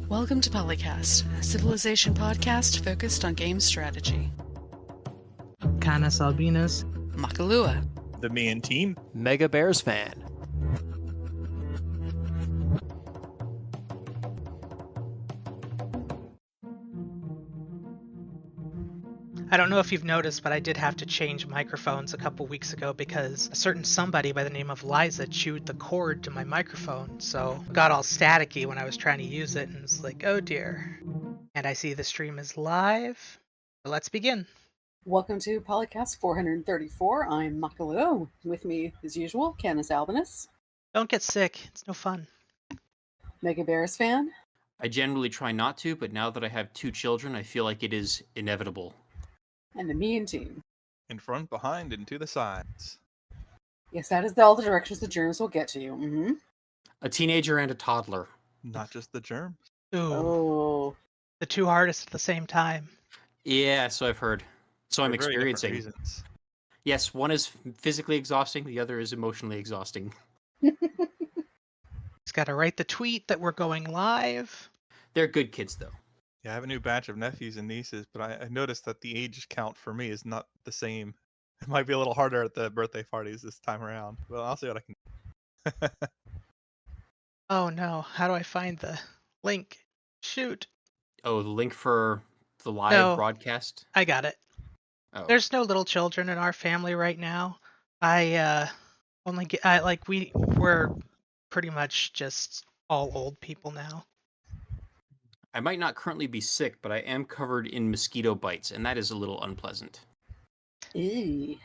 Welcome to PolyCast, a civilization podcast focused on game strategy. CanusAlbinus, Makahlua, TheMeInTeam, MegaBearsFan. I don't know if you've noticed, but I did have to change microphones a couple weeks ago because a certain somebody by the name of Liza chewed the cord to my microphone, so it got all staticky when I was trying to use it, and it's like, oh dear. And I see the stream is live. So let's begin. Welcome to PolyCast 434. I'm Makahlua. With me, as usual, CanusAlbinus, Don't get sick. It's no fun. MegaBearsFan, I generally try not to, but now that I have 2 children, I feel like it is inevitable. and TheMeInTeam. in front, behind, and to the sides. Yes, that is all the directions the germs will get to you. A teenager and a toddler. Not just the germs. Ooh, Oh, the two hardest at the same time. Yeah, so I've heard. So I'm For very different experiencing. reasons. Yes, one is physically exhausting, the other is emotionally exhausting. Just gotta write the tweet that we're going live. They're good kids, though. Yeah, I have a new batch of nephews and nieces, but I noticed that the age count for me is not the same. It might be a little harder at the birthday parties this time around. Well, I'll see what I can do. Oh no, how do I find the link? Shoot, Oh, the link for the live No. broadcast? I got it. Oh. There's no little children in our family right now. I only get we're pretty much just all old people now. I might not currently be sick, but I am covered in mosquito bites, and that is a little unpleasant. eee.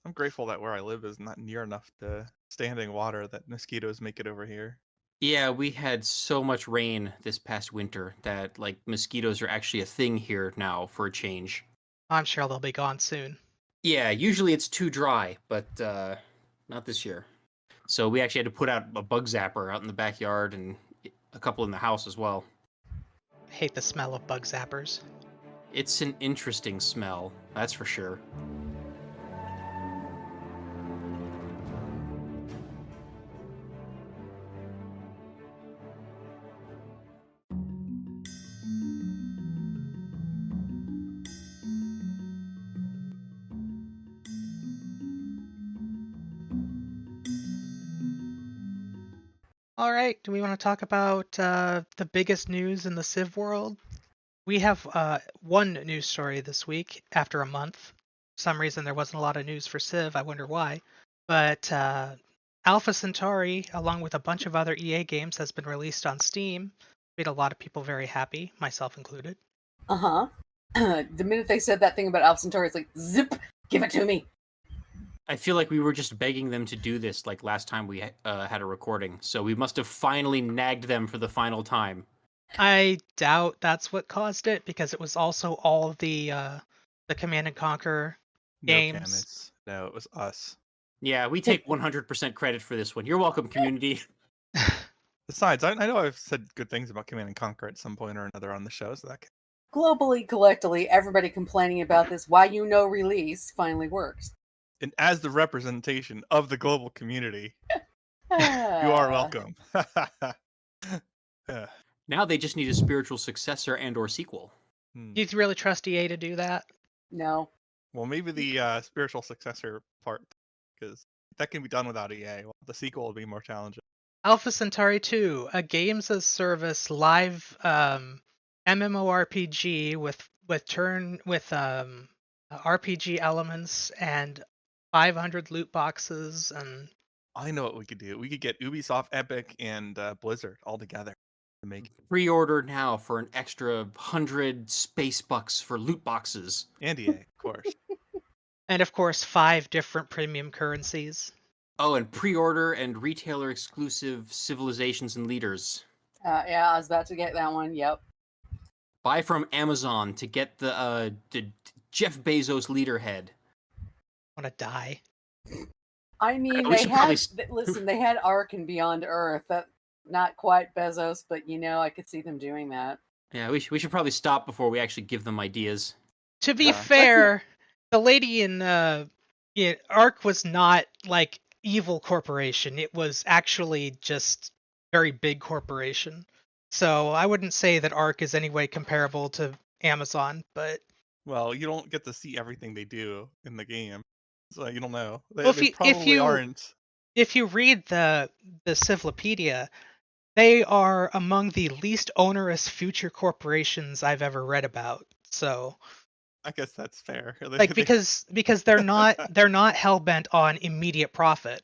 I'm grateful that where I live is not near enough to standing water that mosquitoes make it over here. Yeah, we had so much rain this past winter that, mosquitoes are actually a thing here now for a change. I'm sure they'll be gone soon. Yeah, usually it's too dry, but not this year. So we actually had to put out a bug zapper out in the backyard and a couple in the house as well. I hate the smell of bug zappers. It's an interesting smell, that's for sure. All right, do we want to talk about the biggest news in the Civ world? We have one news story this week after a month. For some reason, there wasn't a lot of news for Civ. I wonder why. But Alpha Centauri, along with a bunch of other EA games, has been released on Steam. Made a lot of people very happy, myself included. Uh-huh. The minute they said that thing about Alpha Centauri, it's like, zip, give it to me. I feel like we were just begging them to do this like last time we had a recording, so we must have finally nagged them for the final time. I doubt that's what caused it, because it was also all the Command and Conquer No, games. Camus. No, it was us. Yeah, we take 100% credit for this one. You're welcome, community. Besides, I know I've said good things about Command and Conquer at some point or another on the show, so that Globally, collectively, everybody complaining about this why you know release finally works. and as the representation of the global community, you are welcome. Now they just need a spiritual successor and or sequel. Do you really trust EA to do that? No. Well, maybe the spiritual successor part, because that can be done without EA. Well, the sequel will be more challenging. Alpha Centauri 2, a games as service live MMORPG with RPG elements and 500 loot boxes and I know what we could do. We could get Ubisoft, Epic, and Blizzard all together to make Pre-order now for an extra 100 space bucks for loot boxes. and EA, of course. and of course 5 different premium currencies. Oh, and pre-order and retailer exclusive civilizations and leaders. Yeah, I was about to get that one. Yep. Buy from Amazon to get the Jeff Bezos leader head. Want to die? I mean, We they should had probably listen. They had Ark and Beyond Earth. That not quite Bezos, but I could see them doing that. Yeah, we should probably stop before we actually give them ideas. To be fair, the lady in Ark was not like evil corporation. It was actually just very big corporation. So I wouldn't say that Ark is any way comparable to Amazon, but Well, you don't get to see everything they do in the game, so you don't know. They, well, they probably aren't. if you read the Civlopedia, they are among the least onerous future corporations I've ever read about. So I guess that's fair. like because they're not hell bent on immediate profit.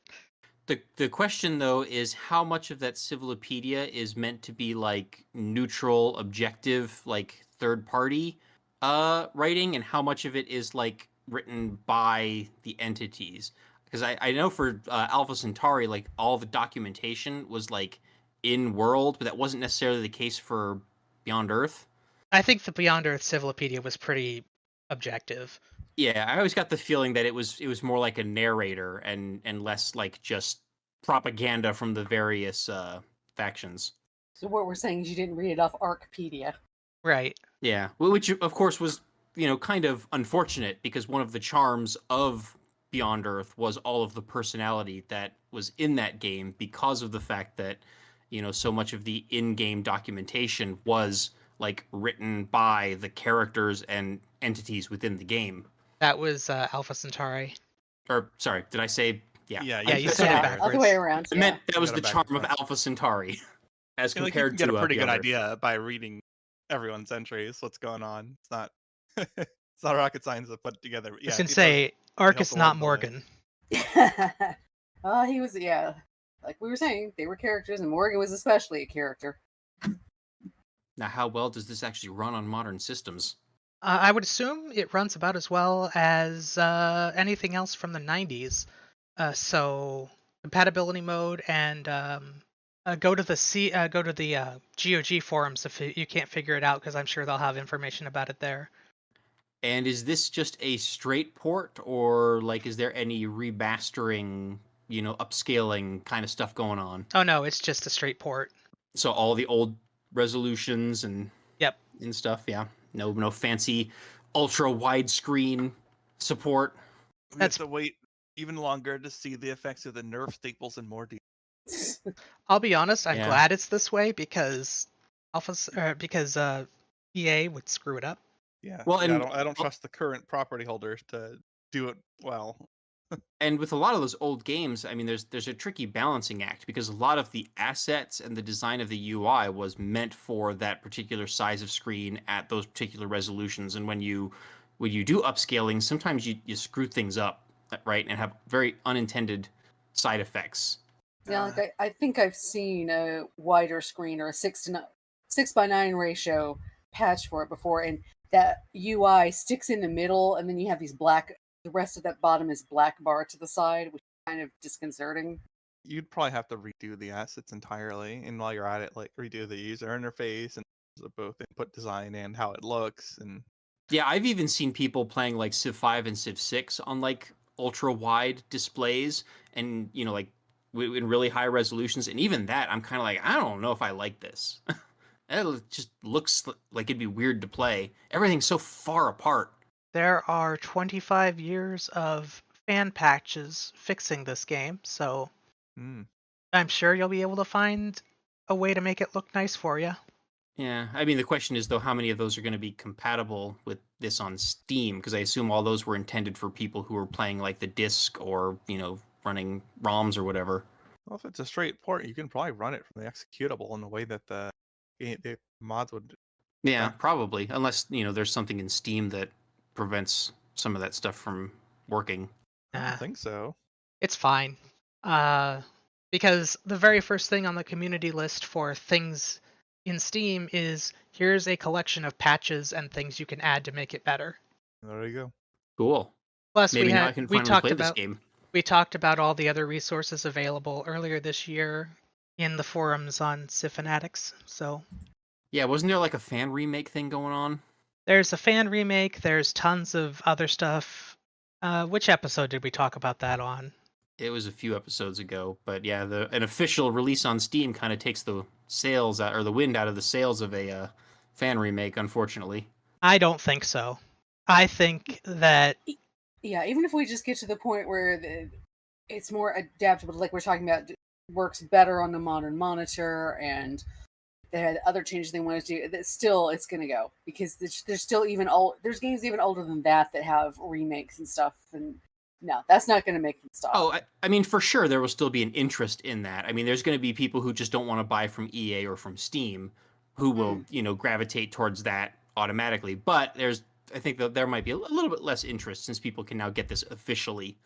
The question though is how much of that Civilopedia is meant to be like neutral, objective, like third party writing, and how much of it is like written by the entities. Because I know for Alpha Centauri, like all the documentation was like in world, but that wasn't necessarily the case for Beyond Earth. I think the Beyond Earth Civlopedia was pretty objective. Yeah, I always got the feeling that it was more like a narrator and less like just propaganda from the various factions. So what we're saying is you didn't read it off Arcpedia. Right. Yeah, which of course was kind of unfortunate because one of the charms of Beyond Earth was all of the personality that was in that game because of the fact that so much of the in-game documentation was like written by the characters and entities within the game. That was Alpha Centauri. Or sorry, did I say? Yeah, Yeah, you said it Yeah, backwards. other way around. I Yeah. meant that was got the it back charm to of front. Alpha Centauri, as I feel like you compared can get to a pretty good Beyond Earth. idea by reading everyone's entries. What's going on? It's not. It's not rocket science to put together. I Yeah, was gonna it does say Ark help is the not world building. Morgan. He was, yeah. Like we were saying, they were characters, and Morgan was especially a character. Now, how well does this actually run on modern systems? I would assume it runs about as well as anything else from the 90s. So compatibility mode and go to the GOG forums if you can't figure it out, because I'm sure they'll have information about it there. And is this just a straight port, or like is there any remastering, upscaling kind of stuff going on? Oh no, it's just a straight port. So all the old resolutions and Yep. and stuff, yeah. No fancy ultra widescreen support. We have to wait even longer to see the effects of the nerf staples and more detail. I'll be honest, I'm Yeah. glad it's this way because EA would screw it up. Yeah. Well, yeah, and- I don't trust the current property holders to do it well. And with a lot of those old games, I mean, there's a tricky balancing act because a lot of the assets and the design of the UI was meant for that particular size of screen at those particular resolutions. And when you do upscaling, sometimes you screw things up, right, and have very unintended side effects. Yeah, like I think I've seen a wider screen or a 6:9 ratio patch for it before, and that UI sticks in the middle, and then you have these the rest of that bottom is black bar to the side, which is kind of disconcerting. You'd probably have to redo the assets entirely, and while you're at it, like redo the user interface and both input design and how it looks. And Yeah, I've even seen people playing like Civ 5 and Civ 6 on like ultra wide displays and like in really high resolutions, and even that I'm kind of like, I don't know if I like this. It just looks like it'd be weird to play. Everything's so far apart. There are 25 years of fan patches fixing this game, so I'm sure you'll be able to find a way to make it look nice for you. Yeah, I mean, the question is, though, how many of those are going to be compatible with this on Steam? Because I assume all those were intended for people who were playing, like, the disc or, running ROMs or whatever. well, if it's a straight port, you can probably run it from the executable in the way that the mods would. Yeah, probably. Unless, there's something in Steam that prevents some of that stuff from working. I don't think so. It's fine. Because the very first thing on the community list for things in Steam is here's a collection of patches and things you can add to make it better. There you go. Cool. Plus, Maybe now I can finally play this game. We talked about all the other resources available earlier this year in the forums on Civ Fanatics. So Yeah, wasn't there like a fan remake thing going on? there's a fan remake. There's tons of other stuff. Which episode did we talk about that on? It was a few episodes ago, but yeah, an official release on Steam kind of takes the sails out, or the wind out of the sails of a fan remake, unfortunately. I don't think so. I think that Yeah, even if we just get to the point where it's more adaptable, like we're talking about, works better on the modern monitor, and they had other changes they wanted to do. That still, it's going to go because there's still there's games even older than that have remakes and stuff, and no, that's not going to make them stop. Oh, I mean, for sure, there will still be an interest in that. I mean, there's going to be people who just don't want to buy from EA or from Steam, who will, gravitate towards that automatically. But I think that there might be a little bit less interest since people can now get this officially.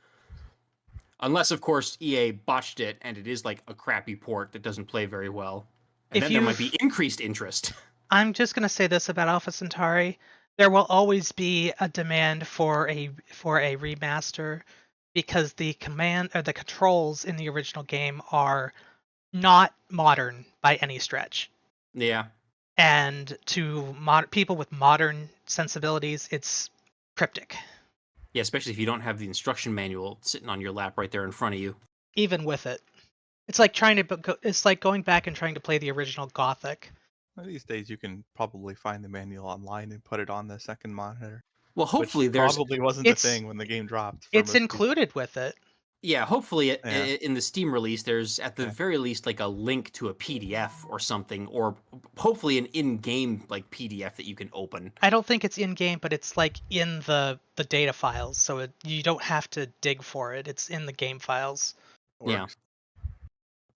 Unless, of course, EA botched it and it is like a crappy port that doesn't play very well. And then there might be increased interest. I'm just going to say this about Alpha Centauri. There will always be a demand for a remaster because the controls in the original game are not modern by any stretch. Yeah. And to people with modern sensibilities, it's cryptic. Yeah, especially if you don't have the instruction manual sitting on your lap right there in front of you. Even with it, it's like going back and trying to play the original Gothic. These days, you can probably find the manual online and put it on the second monitor. Well, hopefully which there's probably wasn't the thing when the game dropped. It's included with it. Yeah, hopefully in the Steam release, there's at the very least like a link to a PDF or something, or hopefully an in-game like PDF that you can open. I don't think it's in-game, but it's like in the data files, so you don't have to dig for it. It's in the game files. Yeah.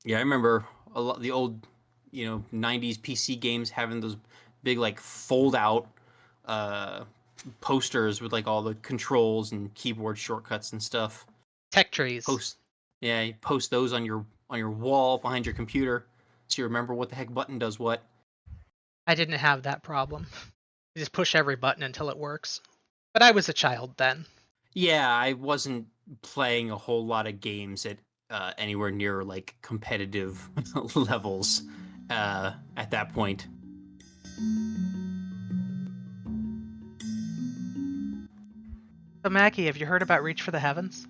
Yeah, I remember a lot the old, 90s PC games having those big like fold-out posters with like all the controls and keyboard shortcuts and stuff. Tech trees. You post those on your wall behind your computer, so you remember what the heck button does what. I didn't have that problem. You just push every button until it works. But I was a child then. Yeah, I wasn't playing a whole lot of games at anywhere near like competitive levels at that point. So Mackie, have you heard about Reach for the Heavens?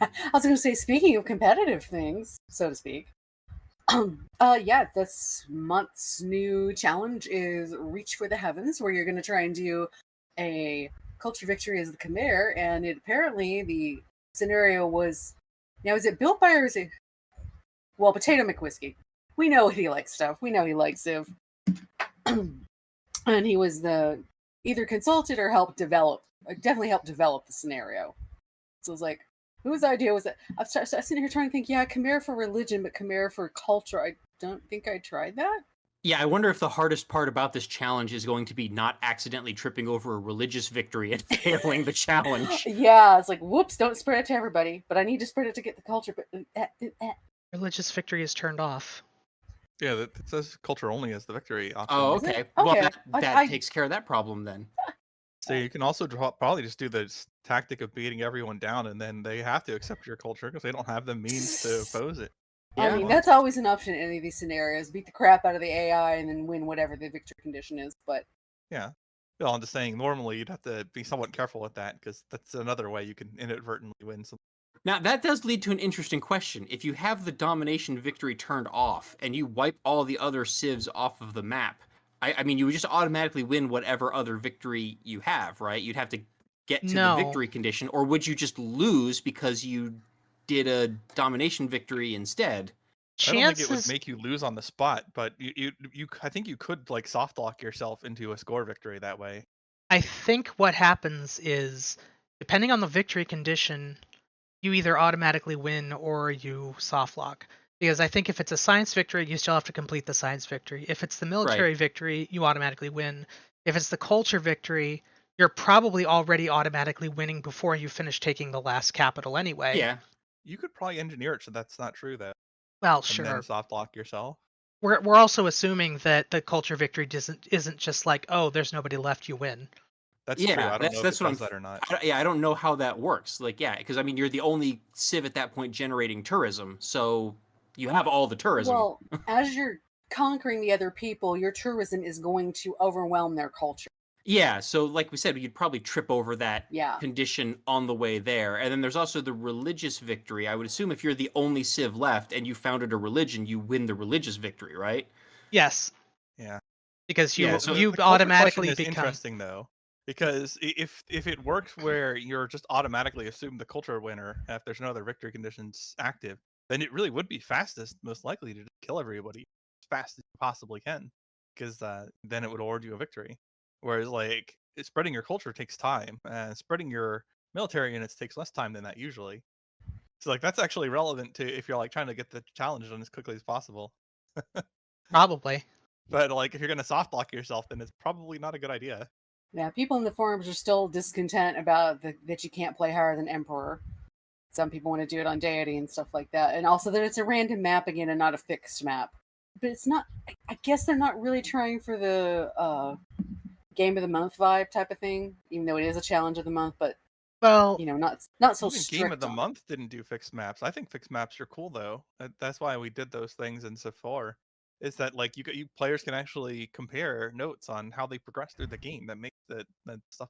I was going to say, speaking of competitive things, so to speak, this month's new challenge is Reach for the Heavens, where you're going to try and do a culture victory as the Khmer, and apparently the scenario was, now is it built by or is it, well, Potato McWhiskey. We know he likes stuff. We know he likes Civ. And he was either consulted or definitely helped develop the scenario. So it was like, whose idea was it? I'm sitting here trying to think, Khmer for religion, but Khmer for culture. I don't think I tried that. Yeah, I wonder if the hardest part about this challenge is going to be not accidentally tripping over a religious victory and failing the challenge. Yeah, it's like, whoops, don't spread it to everybody, but I need to spread it to get the culture. But Religious victory is turned off. Yeah, it says culture only as the victory option. Oh, okay. Well, that takes care of that problem then. So you can also probably just do the tactic of beating everyone down, and then they have to accept your culture because they don't have the means to oppose it. I mean, that's always an option in any of these scenarios. Beat the crap out of the AI and then win whatever the victory condition is. But yeah, well, I'm just saying, normally you'd have to be somewhat careful with that because that's another way you can inadvertently win some. Now, that does lead to an interesting question. If you have the domination victory turned off and you wipe all the other civs off of the map, I mean, you would just automatically win whatever other victory you have, right? You'd have to get to the victory condition, or would you just lose because you did a domination victory instead? I don't think it would make you lose on the spot, but I think you could like soft lock yourself into a score victory that way. I think what happens is, depending on the victory condition, you either automatically win or you soft lock. Because I think if it's a science victory, you still have to complete the science victory. If it's the military victory, you automatically win. If it's the culture victory, you're probably already automatically winning before you finish taking the last capital anyway. Yeah. You could probably engineer it so that's not true, though. Well, and sure. Then soft lock yourself. We're also assuming that the culture victory isn't just like, oh, there's nobody left, you win. That's true. I don't know if it does that or not. I don't know how that works. Like, because I mean, you're the only civ at that point generating tourism, so you have all the tourism. Well, as you're conquering the other people, your tourism is going to overwhelm their culture. Yeah, so like we said, you'd probably trip over that Yeah. condition on the way there. And then there's also the religious victory. I would assume if you're the only civ left and you founded a religion, you win the religious victory, right? Yes. Yeah. Because you the automatically question is become. Interesting though, because if it works where you're just automatically assumed the culture winner if there's no other victory conditions active, then it really would be fastest, most likely, to just kill everybody as fast as you possibly can. because then it would award you a victory. Whereas like spreading your culture takes time, and spreading your military units takes less time than that usually. So like that's actually relevant to if you're like trying to get the challenge done as quickly as possible. Probably. But like if you're gonna soft block yourself, then it's probably not a good idea. Yeah, people in the forums are still discontent about that you can't play higher than Emperor. Some people want to do it on Deity and stuff like that. And also that it's a random map again and not a fixed map. But it's not, I guess they're not really trying for the Game of the Month vibe type of thing, even though it is a challenge of the month, but, Well, you know, not so Even strict Game of the on it. Month didn't do fixed maps. I think fixed maps are cool though. That's why we did those things in Civ 4. Is that like you players can actually compare notes on how they progress through the game that makes that stuff.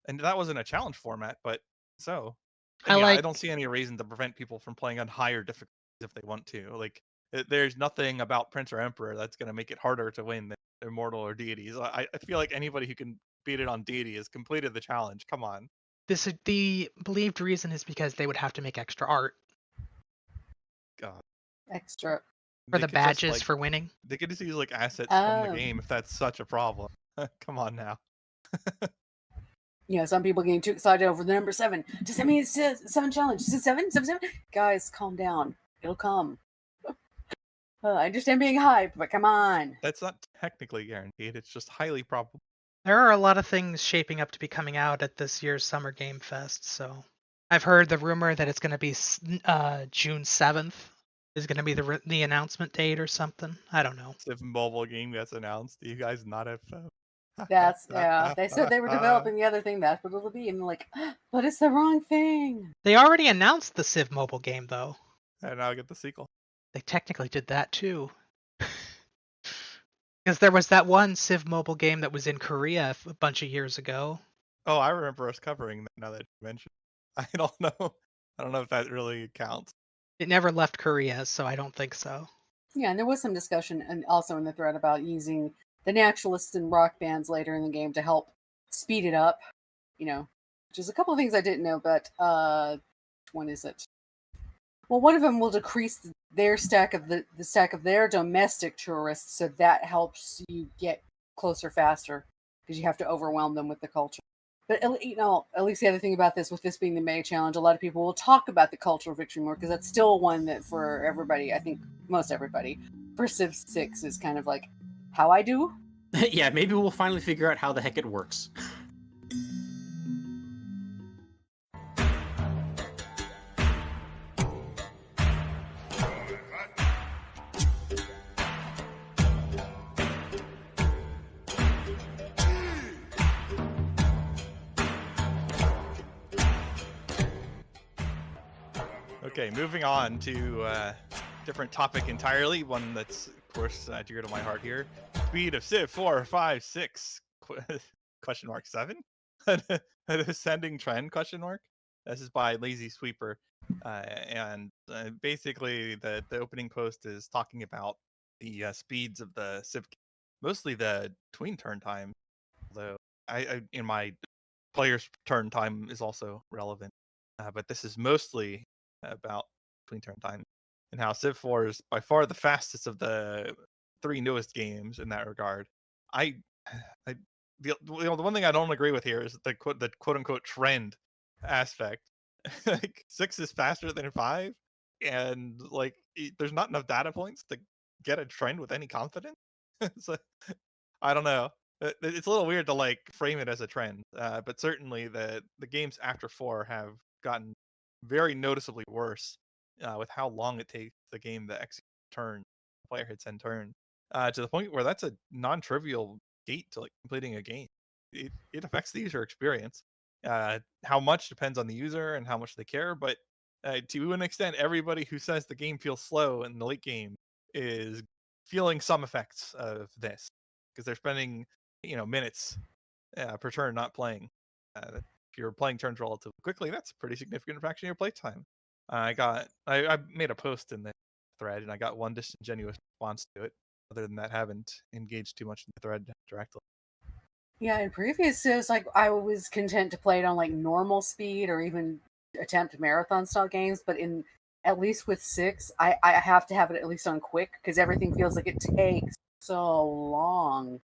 And that wasn't a challenge format, but so. And I yeah, I like don't see any reason to prevent people from playing on higher difficulties if they want to. Like there's nothing about Prince or Emperor that's going to make it harder to win than Immortal or Deities. I feel like anybody who can beat it on Deity has completed the challenge. Come on. the believed reason is because they would have to make extra art God. Extra. for They the could just, badges like, for winning. They could just use like assets from the Oh. game if that's such a problem. Come on now. You know, some people getting too excited over the number 7. Does that mean it's 7 challenge? Is it 7? 7, 7? Guys, calm down. It'll come. I understand being hyped, but come on. That's not technically guaranteed. It's just highly probable. There are a lot of things shaping up to be coming out at this year's Summer Game Fest, so I've heard the rumor that it's going to be June 7th is going to be the announcement date or something. I don't know. Civ mobile game gets announced. Do you guys not have fun? That's, yeah. They said they were developing the other thing. That's what it'll be. And like, but it's the wrong thing. They already announced the Civ mobile game, though. And now I get the sequel. They technically did that too. Because there was that one Civ mobile game that was in Korea a bunch of years ago. Oh, I remember us covering that now that you mentioned. I don't know. I don't know if that really counts. It never left Korea, so I don't think so. Yeah, and there was some discussion and also in the thread about using the naturalists and rock bands later in the game to help speed it up. You know, which is a couple of things I didn't know, but which one is it? Well, one of them will decrease their stack of the stack of their domestic tourists, so that helps you get closer faster because you have to overwhelm them with the culture. But you know, at least the other thing about this, with this being the May challenge, a lot of people will talk about the cultural victory more because that's still one that for everybody, I think most everybody, for Civ 6 is kind of like how I do. Yeah, maybe we'll finally figure out how the heck it works. Okay, moving on to a different topic entirely. One that's, of course, dear to my heart here. Speed of Civ 4, 5, 6, question mark 7? An ascending trend, question mark? This is by Lazy Sweeper. And basically, the opening post is talking about the speeds of the Civ, mostly the tween turn time. Although, I in my player's turn time is also relevant. But this is mostly about between turn time and how Civ 4 is by far the fastest of the 3 newest games in that regard. The one thing I don't agree with here is the quote unquote trend aspect. Like 6 is faster than 5, and like there's not enough data points to get a trend with any confidence. So I don't know. It's a little weird to like frame it as a trend, but certainly the games after 4 have gotten very noticeably worse with how long it takes the game to execute turn, player hits end turn, to the point where that's a non-trivial gate to like completing a game. It affects the user experience. How much depends on the user and how much they care, but to an extent, everybody who says the game feels slow in the late game is feeling some effects of this because they're spending minutes per turn not playing. If you're playing turns relatively quickly, that's a pretty significant fraction of your playtime. I made a post in the thread and I got one disingenuous response to it. Other than that, haven't engaged too much in the thread directly. Yeah, in previous Civs, like I was content to play it on like normal speed or even attempt marathon style games, but in at least with 6, I have to have it at least on quick because everything feels like it takes so long.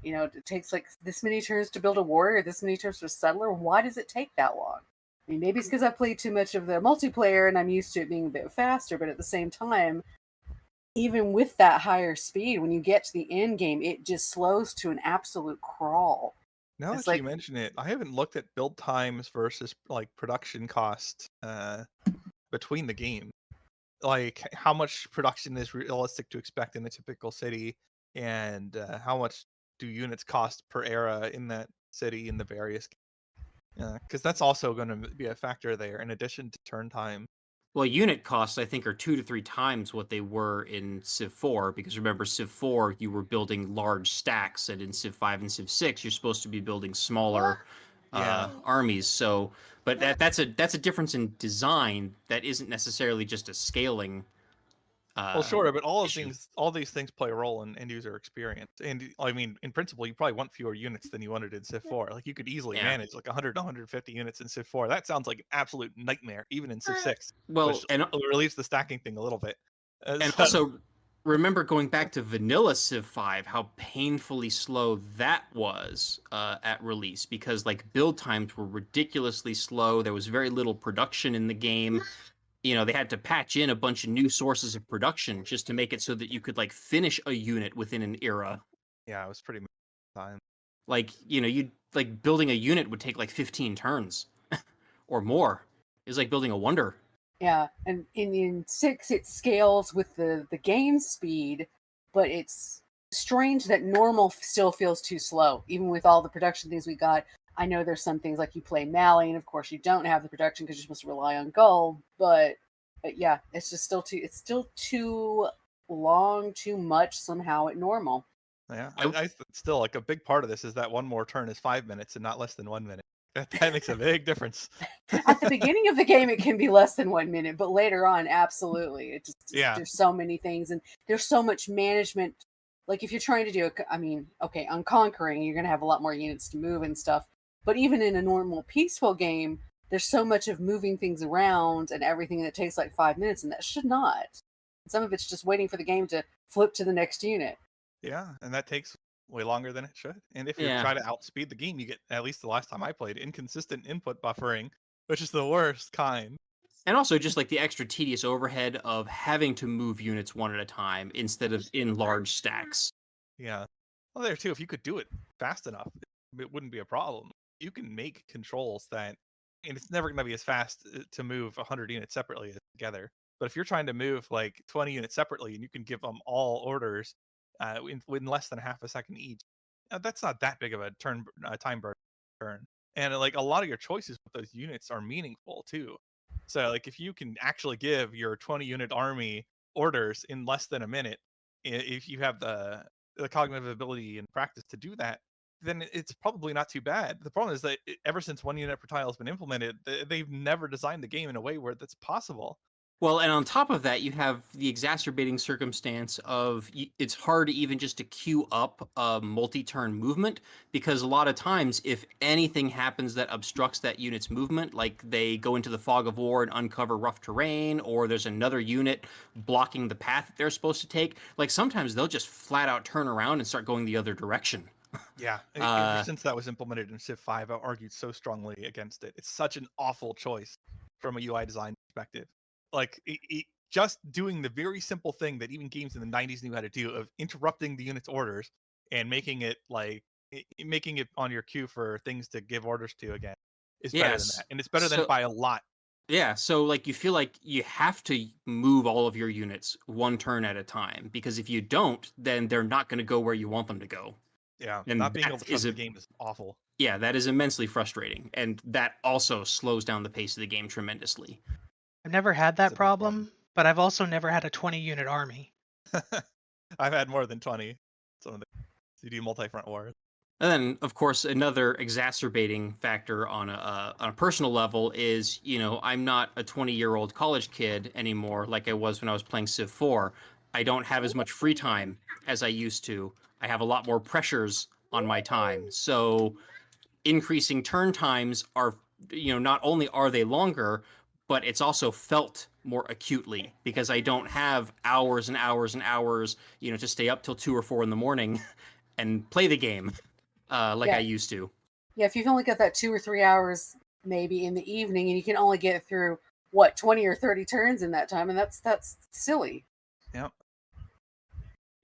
You know, it takes like this many turns to build a warrior, this many turns for a settler. Why does it take that long? I mean, maybe it's because I played too much of the multiplayer and I'm used to it being a bit faster, but at the same time, even with that higher speed, when you get to the end game, it just slows to an absolute crawl. Now It's that you like, mention it, I haven't looked at build times versus like production cost between the game. Like how much production is realistic to expect in a typical city, and how much do units cost per era in that city in the various. Because that's also going to be a factor there, in addition to turn time. Well, unit costs, I think, are 2 to 3 times what they were in Civ 4, because remember, Civ 4, you were building large stacks, and in Civ 5 and Civ 6, you're supposed to be building smaller Yeah. armies. So, but that's a difference in design that isn't necessarily just a scaling. Well, sure, but issue. all these things play a role in end user experience. And I mean, in principle, you probably want fewer units than you wanted in Civ 4. Like you could easily Yeah. manage like 100 to 150 units in Civ 4. That sounds like an absolute nightmare, even in Civ 6, Well, which and relieves the stacking thing a little bit. and So- also remember going back to vanilla Civ 5, how painfully slow that was at release, because like build times were ridiculously slow. There was very little production in the game. You know, they had to patch in a bunch of new sources of production just to make it so that you could like finish a unit within an era. yeah, it was pretty time. Like, you know, you'd like building a unit would take like 15 turns or more. It was like building a wonder. yeah, and in 6 it scales with the game speed, but it's strange that normal still feels too slow, even with all the production things we got. I know there's some things like you play Mali, and of course you don't have the production because you're supposed to rely on gold. But yeah, it's just still too long, too much somehow at normal. Yeah, I still like a big part of this is that one more turn is 5 minutes and not less than 1 minute. That makes a big difference. At the beginning of the game, it can be less than 1 minute, but later on, absolutely, it just Yeah. there's so many things, and there's so much management. Like if you're trying to do, I mean, okay, on Conquering, you're gonna have a lot more units to move and stuff. But even in a normal peaceful game, there's so much of moving things around and everything that takes like 5 minutes, and that should not. Some of it's just waiting for the game to flip to the next unit. Yeah, and that takes way longer than it should. And if you Yeah. try to outspeed the game, you get, at least the last time I played, inconsistent input buffering, which is the worst kind. And also just like the extra tedious overhead of having to move units one at a time instead of in large stacks. Yeah. Well, there too, if you could do it fast enough, it wouldn't be a problem. You can make controls that, and it's never going to be as fast to move 100 units separately as together. But if you're trying to move like 20 units separately and you can give them all orders in less than half a second each, that's not that big of a time burn turn. And like a lot of your choices with those units are meaningful too. So like if you can actually give your 20 unit army orders in less than a minute, if you have the cognitive ability and practice to do that, then it's probably not too bad. The problem is that ever since 1 unit per tile has been implemented, they've never designed the game in a way where that's possible. Well, and on top of that, you have the exacerbating circumstance of it's hard even just to queue up a multi-turn movement, because a lot of times if anything happens that obstructs that unit's movement, like they go into the fog of war and uncover rough terrain, or there's another unit blocking the path that they're supposed to take, like sometimes they'll just flat out turn around and start going the other direction. Yeah, ever since that was implemented in Civ 5, I've argued so strongly against it. It's such an awful choice from a UI design perspective. Like, just doing the very simple thing that even games in the 90s knew how to do of interrupting the unit's orders and making it like making it on your queue for things to give orders to again is better than Yes. that, and it's better than So- it by a lot. Yeah, so like you feel like you have to move all of your units one turn at a time, because if you don't, then they're not going to go where you want them to go. Yeah, And not being able that to trust is the game is awful. Yeah, that is immensely frustrating, and that also slows down the pace of the game tremendously. I've never had It's a that big problem, but I've also never had a 20-unit army. I've had more than 20. Some of the CD multi-front wars. And then, of course, another exacerbating factor on a personal level is, you know, I'm not a 20-year-old college kid anymore like I was when I was playing Civ 4. I don't have as much free time as I used to. I have a lot more pressures on my time. So increasing turn times are, you know, not only are they longer, but it's also felt more acutely because I don't have hours and hours and hours, to stay up till 2 or 4 in the morning and play the game like I Yeah. used to. Yeah, if you've only got that 2 or 3 hours maybe in the evening and you can only get through what 20 or 30 turns in that time, and that's silly. Yep.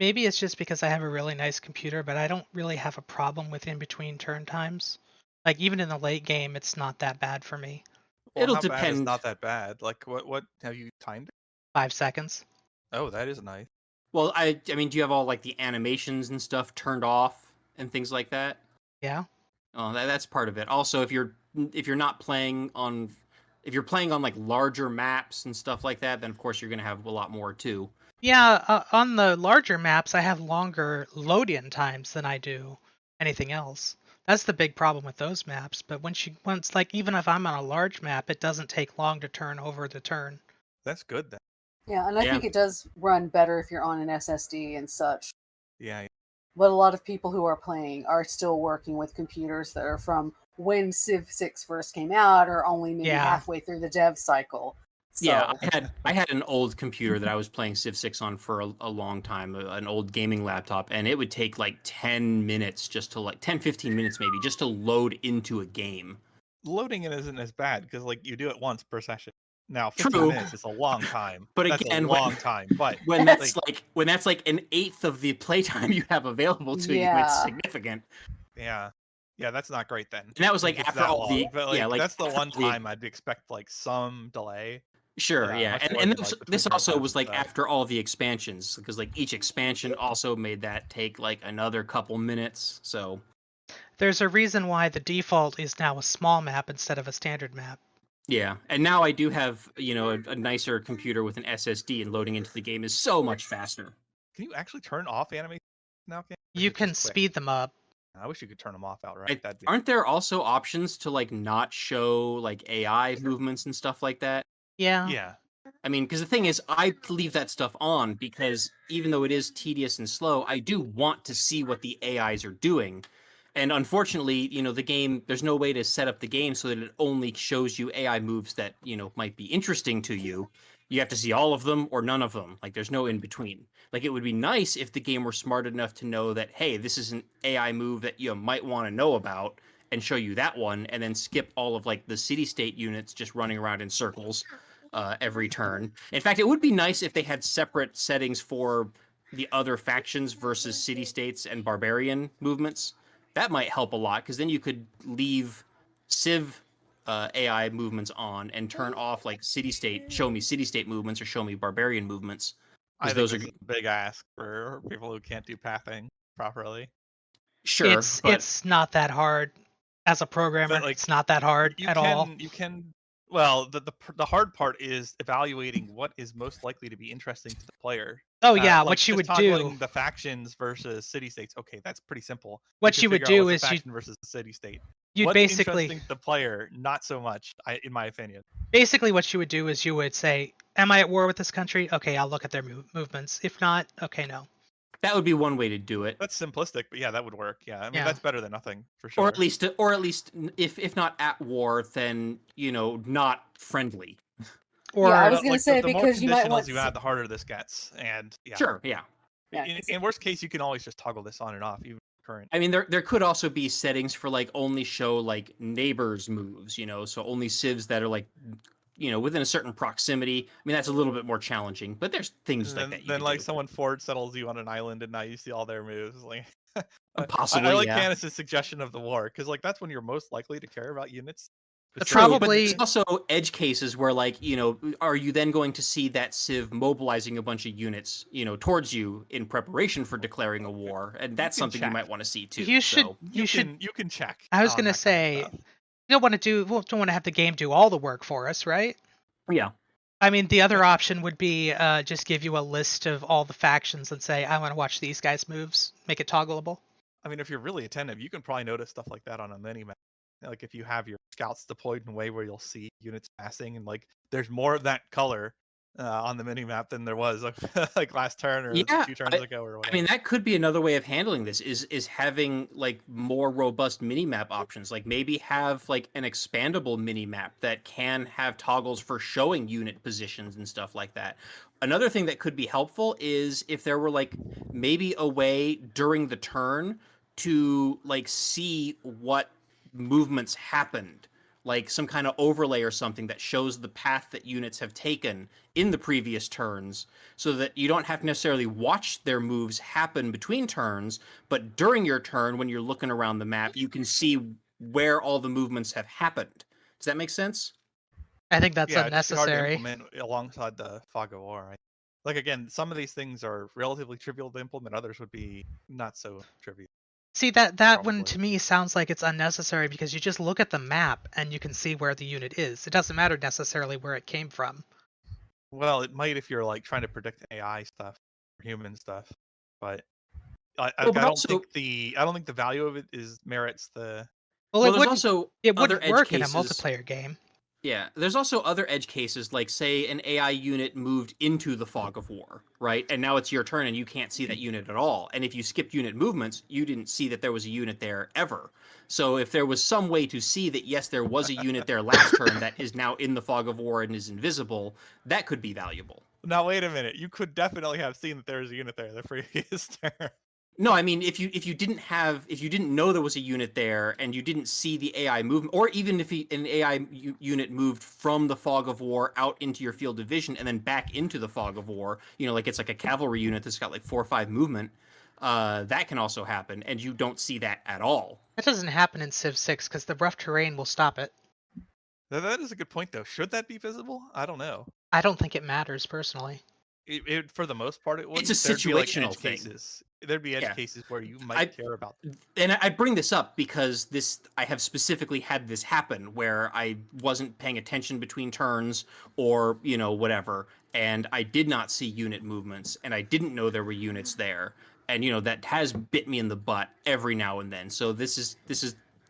Maybe it's just because I have a really nice computer, but I don't really have a problem with in between turn times. Like even in the late game, it's not that bad for me. Well, It'll how bad is depend. not that bad? Like, what have you timed it? 5 seconds. Oh, that is nice. Well, I mean, do you have all like the animations and stuff turned off and things like that? Yeah. Oh, that's part of it. Also, if you're not playing on, if you're playing on like larger maps and stuff like that, then of course you're gonna have a lot more too. Yeah, on the larger maps, I have longer load-in times than I do anything else. That's the big problem with those maps. But once like even if I'm on a large map, it doesn't take long to turn over the turn. That's good then. Yeah, and I Yeah. think it does run better if you're on an SSD and such. Yeah. But a lot of people who are playing are still working with computers that are from when Civ 6 first came out, or only maybe Yeah. halfway through the dev cycle. So, Yeah, I had an old computer that I was playing Civ 6 on for a long time, an old gaming laptop, and it would take like 10 minutes just to 15 minutes maybe just to load into a game. Loading it isn't as bad because like you do it once per session. Now, 15 True. minutes is a long time. But that's again, a long time. But when that's like an eighth of the playtime you have available to you, Yeah. it's significant. yeah, that's not great then. And that was like If it's after that all the long. But like, like that's the after one all the- time I'd expect like some delay. Sure, yeah, much more and than, this, like, between this turn also times was and like stuff. after all the expansions because like each expansion also made that take like another couple minutes. So There's a reason why the default is now a small map instead of a standard map. yeah, and now I do have a nicer computer with an SSD, and loading into the game is so much faster. Can you actually turn off animation now? Ken? Or is You it can just quick? speed them up. I wish you could turn them off outright. That'd be Aren't there also options to like not show like AI movements and stuff like that? Yeah. yeah. I mean, because the thing is, I leave that stuff on because even though it is tedious and slow, I do want to see what the AIs are doing. And unfortunately, the game, there's no way to set up the game so that it only shows you AI moves that, might be interesting to you. You have to see all of them or none of them. Like, there's no in between. Like, it would be nice if the game were smart enough to know that, hey, this is an AI move that you might want to know about and show you that one, and then skip all of, like, the city-state units just running around in circles every turn. In fact, it would be nice if they had separate settings for the other factions versus city-states and barbarian movements. That might help a lot because then you could leave Civ AI movements on and turn off like city-state, show me city-state movements or show me barbarian movements. I think Those this are is a big ask for people who can't do pathing properly. sure, but It's not that hard. As a programmer, like, it's not that hard You at can all. you can well the hard part is evaluating what is most likely to be interesting to the player. Oh yeah, Like, what you would just do. toggling the factions versus city states. Okay, that's pretty simple. What can you would figure out do what's a is faction versus a city state. you'd What's basically interesting to the player, not so much, in my opinion. what you would do is you would say, "Am I at war with this country? Okay, I'll look at their movements. If not, okay, no." that would be one way to do it. That's simplistic, but yeah, that would work. Yeah, I mean Yeah. that's better than nothing for sure. Or at least if not at war, then not friendly. Or Yeah, I was But, gonna like, say the more because you might conditionals want you add, the harder this gets, and yeah. Sure, yeah. Yeah, In worst case, you can always just toggle this on and off, even current. I mean, there could also be settings for like only show like neighbors moves, so only civs that are like, within a certain proximity. I mean, that's a little bit more challenging, but there's things And like that you then can like do. someone forward settles you on an island, and now you see all their moves. Like, Possibly, I like yeah. Canus's suggestion of the war because like that's when you're most likely to care about units. But True, but probably- there's also edge cases where, like, are you then going to see that civ mobilizing a bunch of units, towards you in preparation for declaring a war? And that's can something you check. might want to see too. You should. So, You should. You can check. I was on gonna that kind of say, stuff. you don't want to have the game do all the work for us, right? yeah. I mean, the other option would be just give you a list of all the factions and say, I want to watch these guys' moves. Make it toggleable. I mean, if you're really attentive, you can probably notice stuff like that on a mini map. Like if you have your scouts deployed in a way where you'll see units passing and like there's more of that color on the mini map than there was like last turn or Yeah, 2 turns ago or I whatever. mean, that could be another way of handling this is having like more robust mini-map options. Like maybe have like an expandable mini-map that can have toggles for showing unit positions and stuff like that. Another thing that could be helpful is if there were like maybe a way during the turn to like see what movements happened, like some kind of overlay or something that shows the path that units have taken in the previous turns, so that you don't have to necessarily watch their moves happen between turns, but during your turn, when you're looking around the map, you can see where all the movements have happened. Does that make sense? I think that's Yeah, it'd just be hard to unnecessary. implement alongside the fog of war. Right? Like again, some of these things are relatively trivial to implement. Others would be not so trivial. See, that one Probably. to me sounds like it's unnecessary because you just look at the map and you can see where the unit is. It doesn't matter necessarily where it came from. Well, it might if you're like trying to predict AI stuff or human stuff, but I But don't also, think I don't think the value of it merits the. Well, well, there's also it other wouldn't edge work in a cases. multiplayer game. Yeah, there's also other edge cases, like say an AI unit moved into the fog of war, right? And now it's your turn and you can't see that unit at all. And if you skipped unit movements, you didn't see that there was a unit there ever. So if there was some way to see that, yes, there was a unit there last turn that is now in the fog of war and is invisible, that could be valuable. Now wait a minute. You could definitely have seen that there was a unit there the previous turn. No, I mean if you didn't know there was a unit there and you didn't see the AI movement, or even if an AI unit moved from the fog of war out into your field of vision and then back into the fog of war, like it's like a cavalry unit that's got like 4 or 5 movement, that can also happen, and you don't see that at all. That doesn't happen in Civ 6 because the rough terrain will stop it. That is a good point though. Should that be visible? I don't know. I don't think it matters personally. It for the most part it would. It's a situational edge thing. Cases. There'd be edge Yeah. cases where you might care about them. And I bring this up because I have specifically had this happen where I wasn't paying attention between turns or whatever, and I did not see unit movements and I didn't know there were units there, and that has bit me in the butt every now and then. So this is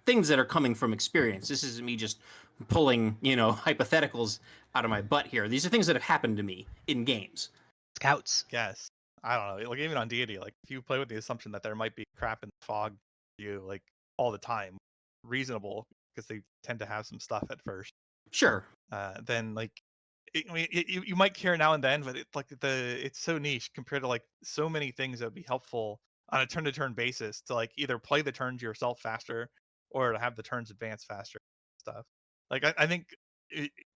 things that are coming from experience. This isn't me just pulling hypotheticals out of my butt here. These are things that have happened to me in games. Scouts. Yes. I don't know. Like even on deity, like if you play with the assumption that there might be crap in the fog, you like all the time, reasonable because they tend to have some stuff at first. Sure. Then like, you might care now and then, but it's so niche compared to like so many things that would be helpful on a turn-to-turn basis to like either play the turns yourself faster or to have the turns advance faster stuff. Like I think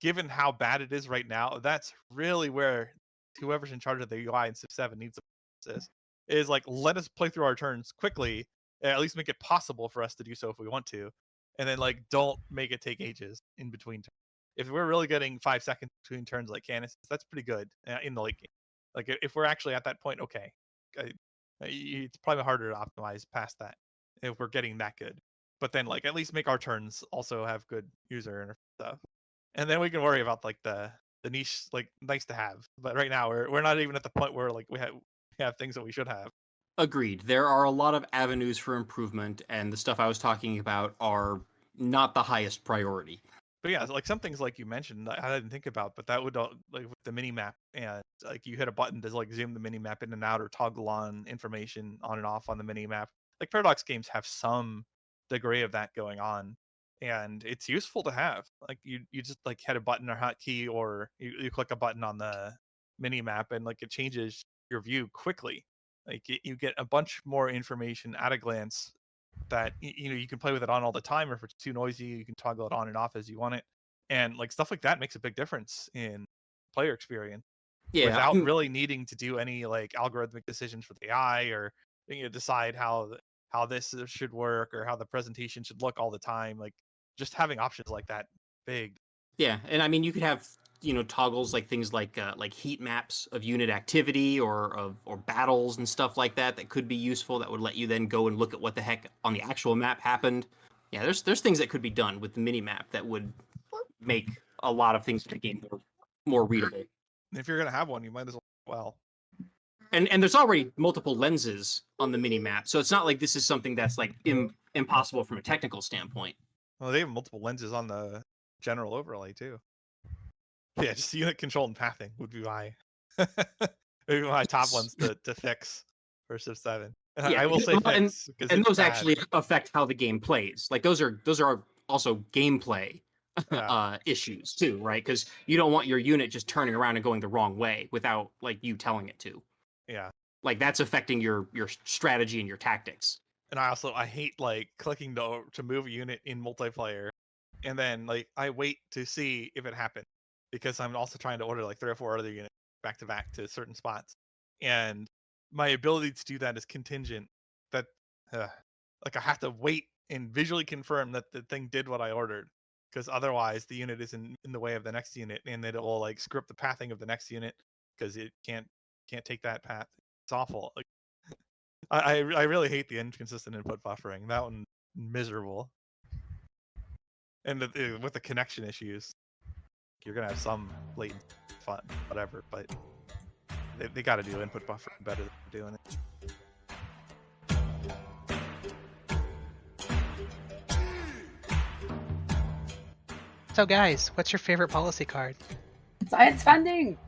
given how bad it is right now, that's really where whoever's in charge of the UI in Civ 7 needs to is like let us play through our turns quickly, at least make it possible for us to do so if we want to, and then like don't make it take ages in between turns. If we're really getting 5 seconds between turns like Canus, that's pretty good in the late game. Like if we're actually at that point, okay, it's probably harder to optimize past that if we're getting that good. But then like at least make our turns also have good user interface stuff, and then we can worry about like the niche, like nice to have. But right now we're not even at the point where like we have things that we should have. Agreed. There are a lot of avenues for improvement, and the stuff I was talking about are not the highest priority. But yeah, like some things like you mentioned, I didn't think about, but that would like with the mini map, and like you hit a button to like zoom the mini map in and out or toggle on information on and off on the mini map. Like Paradox games have some degree of that going on, and it's useful to have. Like you just like hit a button or hotkey, or you click a button on the mini map, and like it changes your view quickly. Like you get a bunch more information at a glance that you can play with it on all the time, or if it's too noisy you can toggle it on and off as you want it, and like stuff like that makes a big difference in player experience without really needing to do any like algorithmic decisions for the AI or decide how this should work or how the presentation should look all the time. Like just having options like that big. Yeah, and I mean you could have toggles like things like heat maps of unit activity or battles and stuff like that could be useful, that would let you then go and look at what the heck on the actual map happened. Yeah, there's things that could be done with the mini map that would make a lot of things in the game more readable. If you're gonna have one, you might as well. And there's already multiple lenses on the mini map, so it's not like this is something that's like impossible from a technical standpoint. Well, they have multiple lenses on the general overlay too. Yeah, just unit control and pathing would be my maybe my top ones to fix for Civ 7. And Yeah, I will say well, fix because and it's those bad. actually affect how the game plays. Like those are also gameplay Yeah. issues too, right? Because you don't want your unit just turning around and going the wrong way without like you telling it to. Yeah. Like that's affecting your strategy and your tactics. And I hate like clicking to move a unit in multiplayer, and then like I wait to see if it happens because I'm also trying to order like 3 or 4 other units back to back to certain spots, and my ability to do that is contingent. That like I have to wait and visually confirm that the thing did what I ordered, because otherwise the unit is in the way of the next unit, and it will like screw up the pathing of the next unit because it can't take that path. It's awful. Like I really hate the inconsistent input buffering. That one miserable. And with the connection issues, you're gonna have some latent fun, whatever. But they got to do input buffering better than they're doing it. So, guys, what's your favorite policy card? Science funding.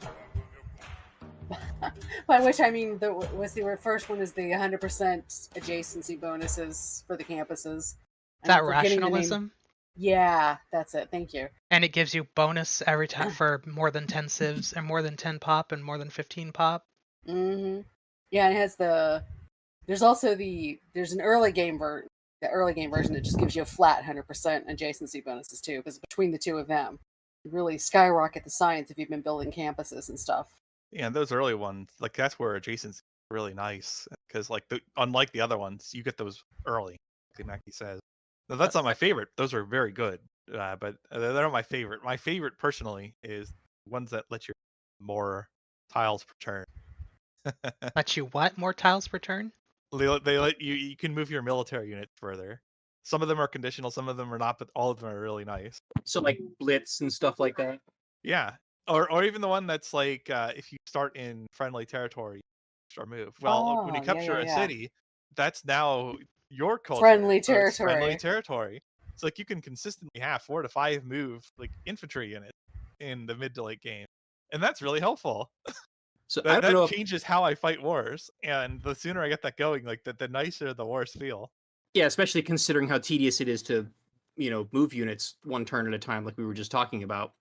By which I mean the first one is the 100% adjacency bonuses for the campuses. Is that I'm forgetting the name. rationalism? Yeah, that's it. Thank you. And it gives you bonus every time for more than 10 civs and more than 10 pop and more than 15 pop. Mm-hmm. Yeah, and it has there's also there's an early game the early game version that just gives you a flat 100% adjacency bonuses too, because between the two of them, you really skyrocket the science if you've been building campuses and stuff. Yeah, and those early ones, like that's where adjacent's really nice, because like unlike the other ones, you get those early. Like Mackie says. Now, that's not my favorite. Those are very good, but they're not my favorite. My favorite personally is ones that let you more tiles per turn. Let you what? More tiles per turn? They let you can move your military units further. Some of them are conditional, some of them are not, but all of them are really nice. So like blitz and stuff like that. Yeah, or even the one that's like if you start in friendly territory, start move. Well, when you capture a city, that's now your culture. Friendly so it's territory. Friendly territory. It's like you can consistently have 4 to 5 move like infantry units in the mid to late game, and that's really helpful. So I don't know if, changes how I fight wars, and the sooner I get that going, like the nicer the wars feel. yeah, especially considering how tedious it is to, move units one turn at a time, like we were just talking about.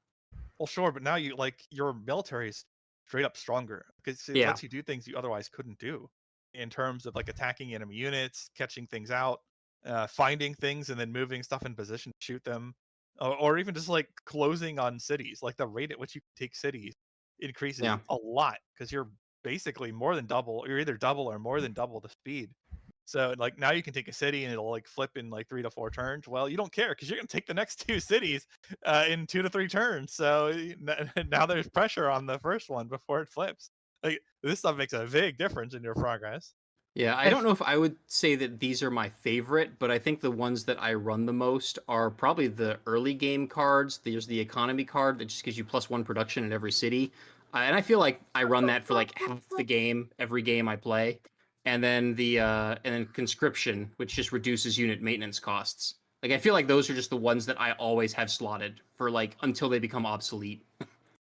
Well, sure, but now you like your military is straight up stronger because it lets you do things you otherwise couldn't do in terms of like attacking enemy units, catching things out, finding things, and then moving stuff in position to shoot them, or even just like closing on cities. Like the rate at which you take cities increases a lot because you're basically more than double. You're either double or more than double the speed. So like now you can take a city and it'll like flip in like 3 to 4 turns. Well, you don't care because you're gonna take the next 2 cities in 2 to 3 turns. So now there's pressure on the first one before it flips. Like this stuff makes a big difference in your progress. Yeah, I don't know if I would say that these are my favorite, but I think the ones that I run the most are probably the early game cards. There's the economy card that just gives you +1 production in every city. And I feel like I run that for like half the game, every game I play. And then conscription, which just reduces unit maintenance costs. Like I feel like those are just the ones that I always have slotted for like until they become obsolete.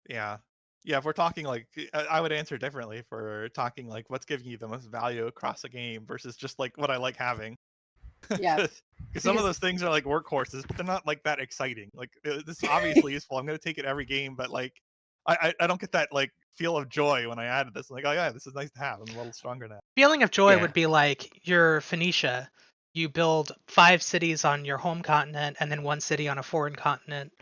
Yeah. Yeah, if we're talking like I would answer differently if we're talking like what's giving you the most value across a game versus just like what I like having. Yeah. Because some of those things are like workhorses, but they're not like that exciting. Like this is obviously useful. I'm gonna take it every game, but like I don't get that like feel of joy when I added this. I'm like, oh yeah, this is nice to have. I'm a little stronger now. Feeling of joy would be like you're Phoenicia. You build 5 cities on your home continent and then 1 city on a foreign continent.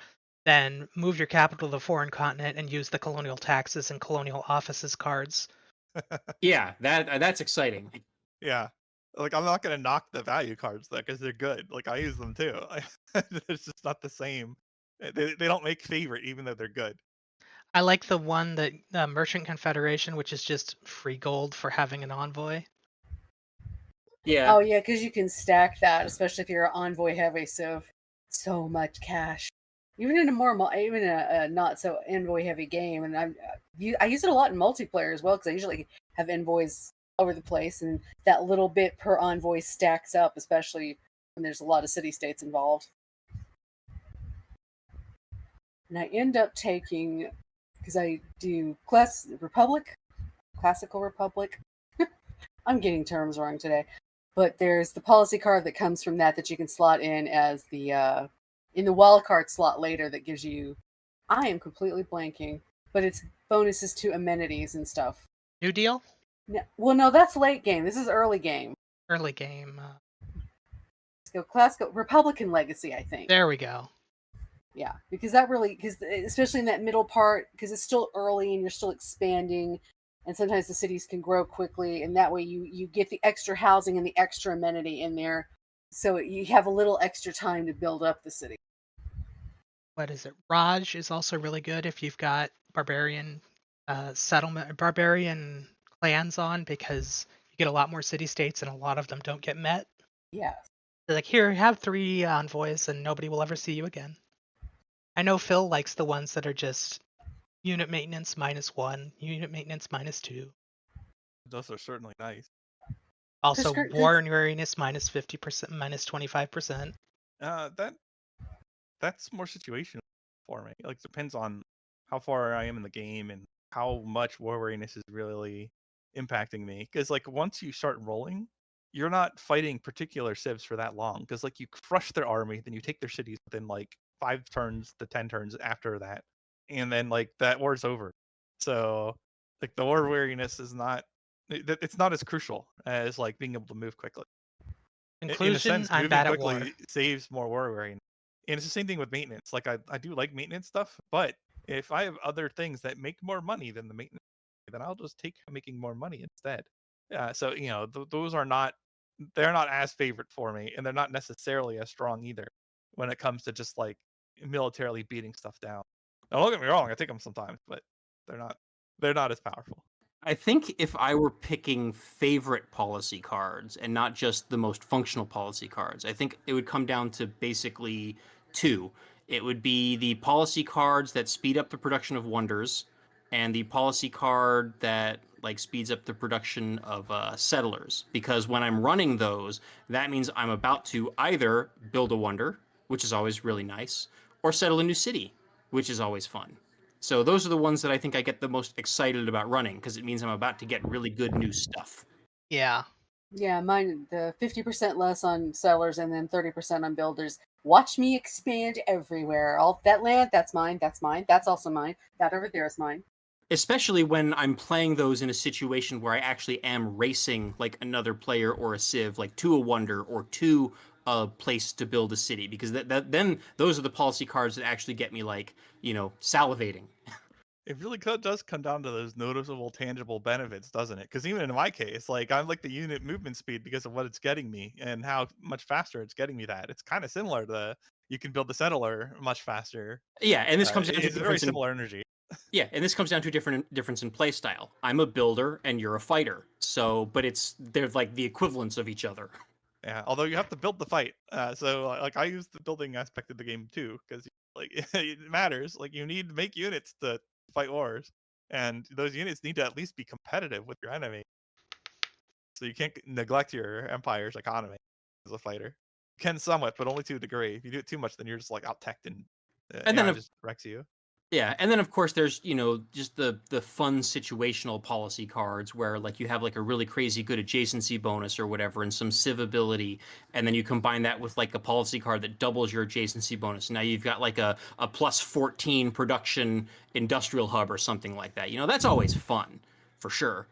Then move your capital to the foreign continent and use the colonial taxes and colonial offices cards. Yeah, that's exciting. Yeah. Like I'm not gonna knock the value cards though, because they're good. Like I use them too. It's just not the same. They don't make favorite even though they're good. I like the one that Merchant Confederation, which is just free gold for having an envoy. Yeah. Oh yeah, because you can stack that, especially if you're envoy heavy. So much cash, even in a not so envoy heavy game. And I use it a lot in multiplayer as well because I usually have envoys over the place, and that little bit per envoy stacks up, especially when there's a lot of city states involved. And I end up taking because I do Classical Republic. I'm getting terms wrong today. But there's the policy card that comes from that you can slot in as the in the wild card slot later that gives you, I am completely blanking, but it's bonuses to amenities and stuff. New Deal? Well, no, that's late game. This is early game. Early game. Let's go Classical Republican Legacy, I think. There we go. Yeah, because especially in that middle part, because it's still early and you're still expanding, and sometimes the cities can grow quickly, and that way you get the extra housing and the extra amenity in there, so you have a little extra time to build up the city. What is it? Raj is also really good if you've got barbarian barbarian clans on, because you get a lot more city states and a lot of them don't get met. Yeah. They're like, here, have 3 envoys and nobody will ever see you again. I know Phil likes the ones that are just unit maintenance -1, unit maintenance -2. Those are certainly nice. Also, war and weariness -50%, -25%. That's more situational for me. Like, depends on how far I am in the game and how much war weariness is really impacting me. Because like once you start rolling, you're not fighting particular civs for that long. Because like you crush their army, then you take their cities within like 5 turns to 10 turns after that, and then like that war's over. So like the war weariness is not, it's not as crucial as like being able to move quickly. Conclusion, In a sense, I'm moving bad at quickly war. saves more war weariness. And it's the same thing with maintenance. Like I do like maintenance stuff, but if I have other things that make more money than the maintenance, then I'll just take making more money instead. So you know, those are not, they're not as favorite for me, and they're not necessarily as strong either when it comes to just like militarily beating stuff down. Now, don't get me wrong, I take them sometimes, but they're not as powerful. I think if I were picking favorite policy cards and not just the most functional policy cards, I think it would come down to basically 2. It would be the policy cards that speed up the production of wonders, and the policy card that like speeds up the production of settlers. Because when I'm running those, that means I'm about to either build a wonder, which is always really nice, or settle a new city, which is always fun. So those are the ones that I think I get the most excited about running, because it means I'm about to get really good new stuff. Yeah. Yeah, mine, the 50% less on settlers and then 30% on builders. Watch me expand everywhere. All that land, that's mine, that's mine, that's also mine. That over there is mine. Especially when I'm playing those in a situation where I actually am racing like another player or a civ, like to a wonder or to a place to build a city, because then those are the policy cards that actually get me like, salivating. It really does come down to those noticeable, tangible benefits, doesn't it? Because even in my case, like I'm like the unit movement speed because of what it's getting me and how much faster it's getting me. That it's kind of similar to you can build the settler much faster. Yeah, and this comes down to it's very similar energy. Yeah, and this comes down to a difference in play style. I'm a builder and you're a fighter. So, but they're like the equivalents of each other. Yeah, although you have to build the fight. So like I use the building aspect of the game too, because like it matters. Like you need to make units to fight wars, and those units need to at least be competitive with your enemy. So you can't neglect your empire's economy as a fighter. You can somewhat, but only to a degree. If you do it too much, then you're just like out teched and then it just wrecks you. Yeah, and then of course there's just the fun situational policy cards where like you have like a really crazy good adjacency bonus or whatever and some civ ability, and then you combine that with like a policy card that doubles your adjacency bonus. Now you've got like a plus 14 production industrial hub or something like that. That's always fun for sure.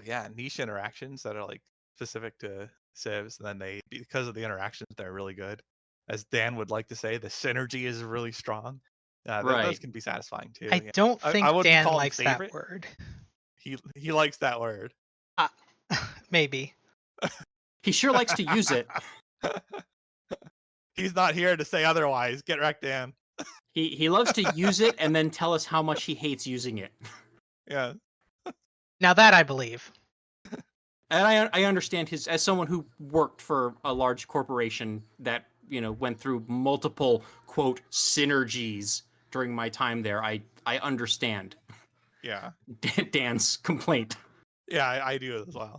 Yeah, niche interactions that are like specific to civs, and then they, because of the interactions, they're really good. As Dan would like to say, the synergy is really strong. Right. Those can be satisfying too. I don't think I wouldn't Dan call him likes favorite. that word. He likes that word. Maybe. He sure likes to use it. He's not here to say otherwise. Get wrecked, Dan. He loves to use it and then tell us how much he hates using it. Yeah. Now that I believe. And I understand as someone who worked for a large corporation that went through multiple quote synergies during my time there. I understand. Yeah. Dan's complaint. Yeah, I do as well.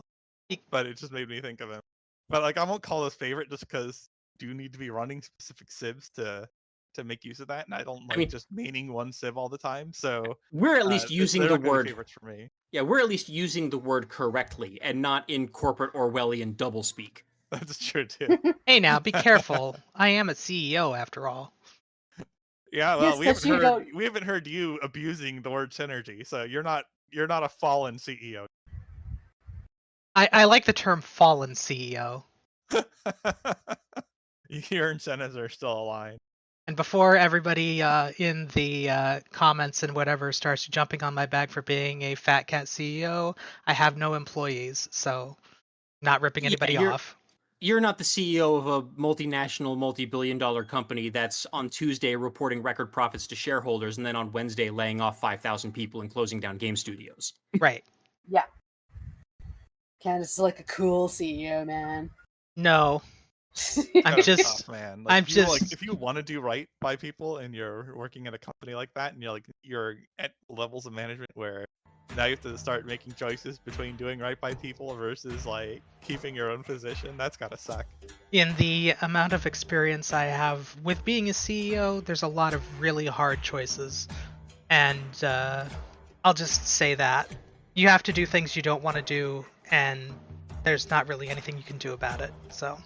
But it just made me think of him. But like I won't call this favorite just because you do need to be running specific civs to to make use of that, and I don't I like mean- just maining one civ all the time. So We're at least using they're the not gonna be word. favorites for me. Yeah, we're at least using the word correctly and not in corporate Orwellian doublespeak. That's true too. Hey, now be careful. I am a CEO after all. Yeah, well, Yes, but you don't- we haven't heard you abusing the word synergy, so you're not a fallen CEO. I like the term fallen CEO. Your incentives are still aligned. And before everybody in the comments and whatever starts jumping on my back for being a fat cat CEO, I have no employees, so not ripping Yeah, anybody you're- off. You're not the CEO of a multinational, multi-billion-dollar company that's on Tuesday reporting record profits to shareholders and then on Wednesday laying off 5,000 people and closing down game studios. Right. Yeah. Candace is like a cool CEO, man. No. I'm Kinda just- tough, man. I'm if you, just- if you want to do right by people and you're working at a company like that and you're at levels of management where now you have to start making choices between doing right by people versus like keeping your own position, that's gotta suck. In the amount of experience I have with being a CEO, there's a lot of really hard choices. And I'll just say that. You have to do things you don't want to do, and there's not really anything you can do about it. So,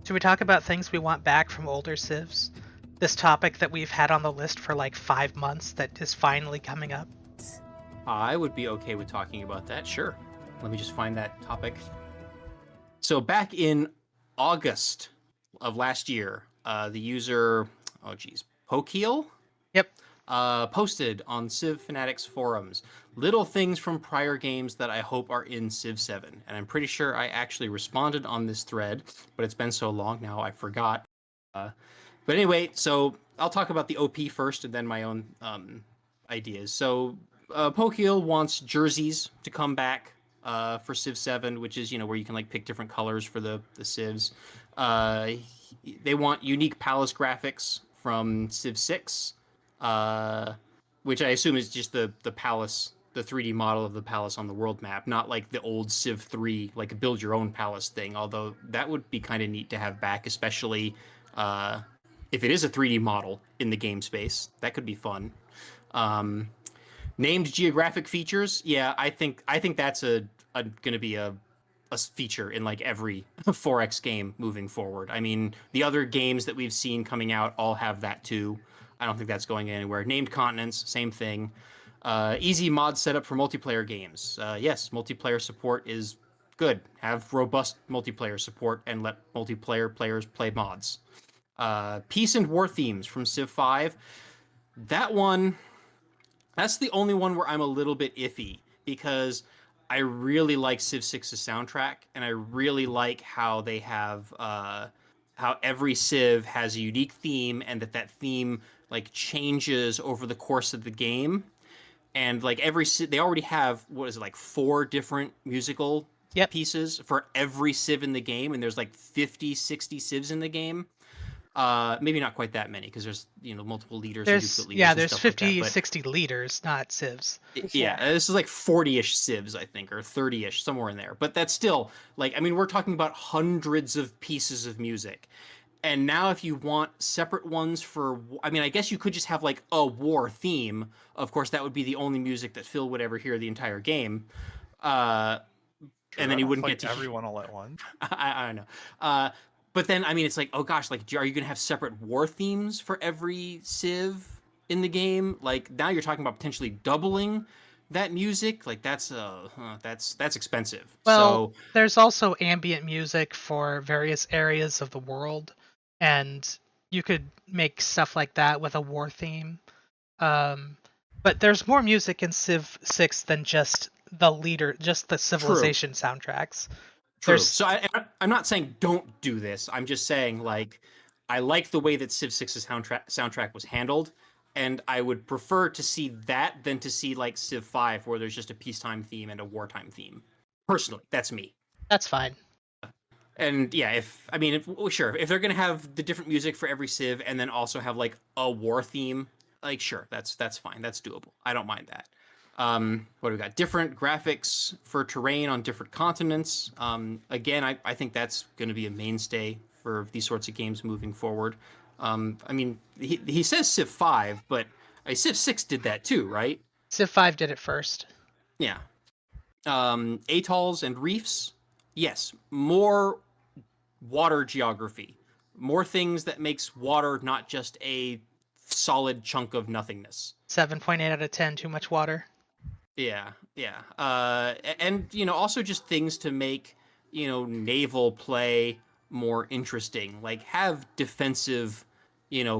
should we talk about things we want back from older civs? This topic that we've had on the list for like 5 months that is finally coming up. I would be okay with talking about that, sure. Let me just find that topic. So back in August of last year, the user, Pokeel? Yep. Posted on Civ Fanatics forums little things from prior games that I hope are in Civ 7. And I'm pretty sure I actually responded on this thread, but it's been so long now I forgot. But anyway, so I'll talk about the OP first and then my own ideas. So Pokeel wants jerseys to come back for Civ 7, which is, where you can like pick different colors for the Civs. They want unique palace graphics from Civ 6. Which I assume is just the palace, the 3D model of the palace on the world map, not like the old Civ 3, like build your own palace thing, although that would be kind of neat to have back, especially if it is a 3D model in the game space. That could be fun. Named geographic features, yeah, I think that's going to be a feature in like every 4X game moving forward. I mean, the other games that we've seen coming out all have that too. I don't think that's going anywhere. Named continents, same thing. Easy mod setup for multiplayer games. Yes, multiplayer support is good. Have robust multiplayer support and let multiplayer players play mods. Peace and war themes from Civ 5. That one, that's the only one where I'm a little bit iffy because I really like Civ 6's soundtrack and I really like how they have how every Civ has a unique theme and that theme like changes over the course of the game. And like every Civ, they already have, 4 different musical pieces for every Civ in the game. And there's like 50, 60 Civs in the game. Maybe not quite that many because there's, multiple leaders. And duplicate leaders There's stuff 50, like that, 60 leaders, not civs. Yeah, this is like 40-ish Civs, I think, or 30-ish, somewhere in there. But that's still, we're talking about hundreds of pieces of music. And now if you want separate ones for, I guess you could just have like a war theme. Of course, that would be the only music that Phil would ever hear the entire game. And then he wouldn't get to everyone all at once. I don't know. But then, it's like, oh gosh, are you going to have separate war themes for every Civ in the game? Like now you're talking about potentially doubling that music. Like that's expensive. Well, So there's also ambient music for various areas of the world, and you could make stuff like that with a war theme. But there's more music in Civ 6 than just the civilization soundtracks. True. So I'm not saying don't do this. I'm just saying I like the way that Civ 6's soundtrack was handled, and I would prefer to see that than to see like Civ 5 where there's just a peacetime theme and a wartime theme. Personally, that's me. That's fine. And yeah, if sure, if they're gonna have the different music for every Civ and then also have like a war theme, like sure, that's fine, that's doable. I don't mind that. What do we got? Different graphics for terrain on different continents. Again, I think that's going to be a mainstay for these sorts of games moving forward. I mean, he says Civ 5, but Civ 6 did that too, right? Civ 5 did it first. Yeah. Atolls and reefs. Yes, more water geography, more things that makes water not just a solid chunk of nothingness. 7.8 out of 10, too much water. Yeah. And also just things to make naval play more interesting, like have defensive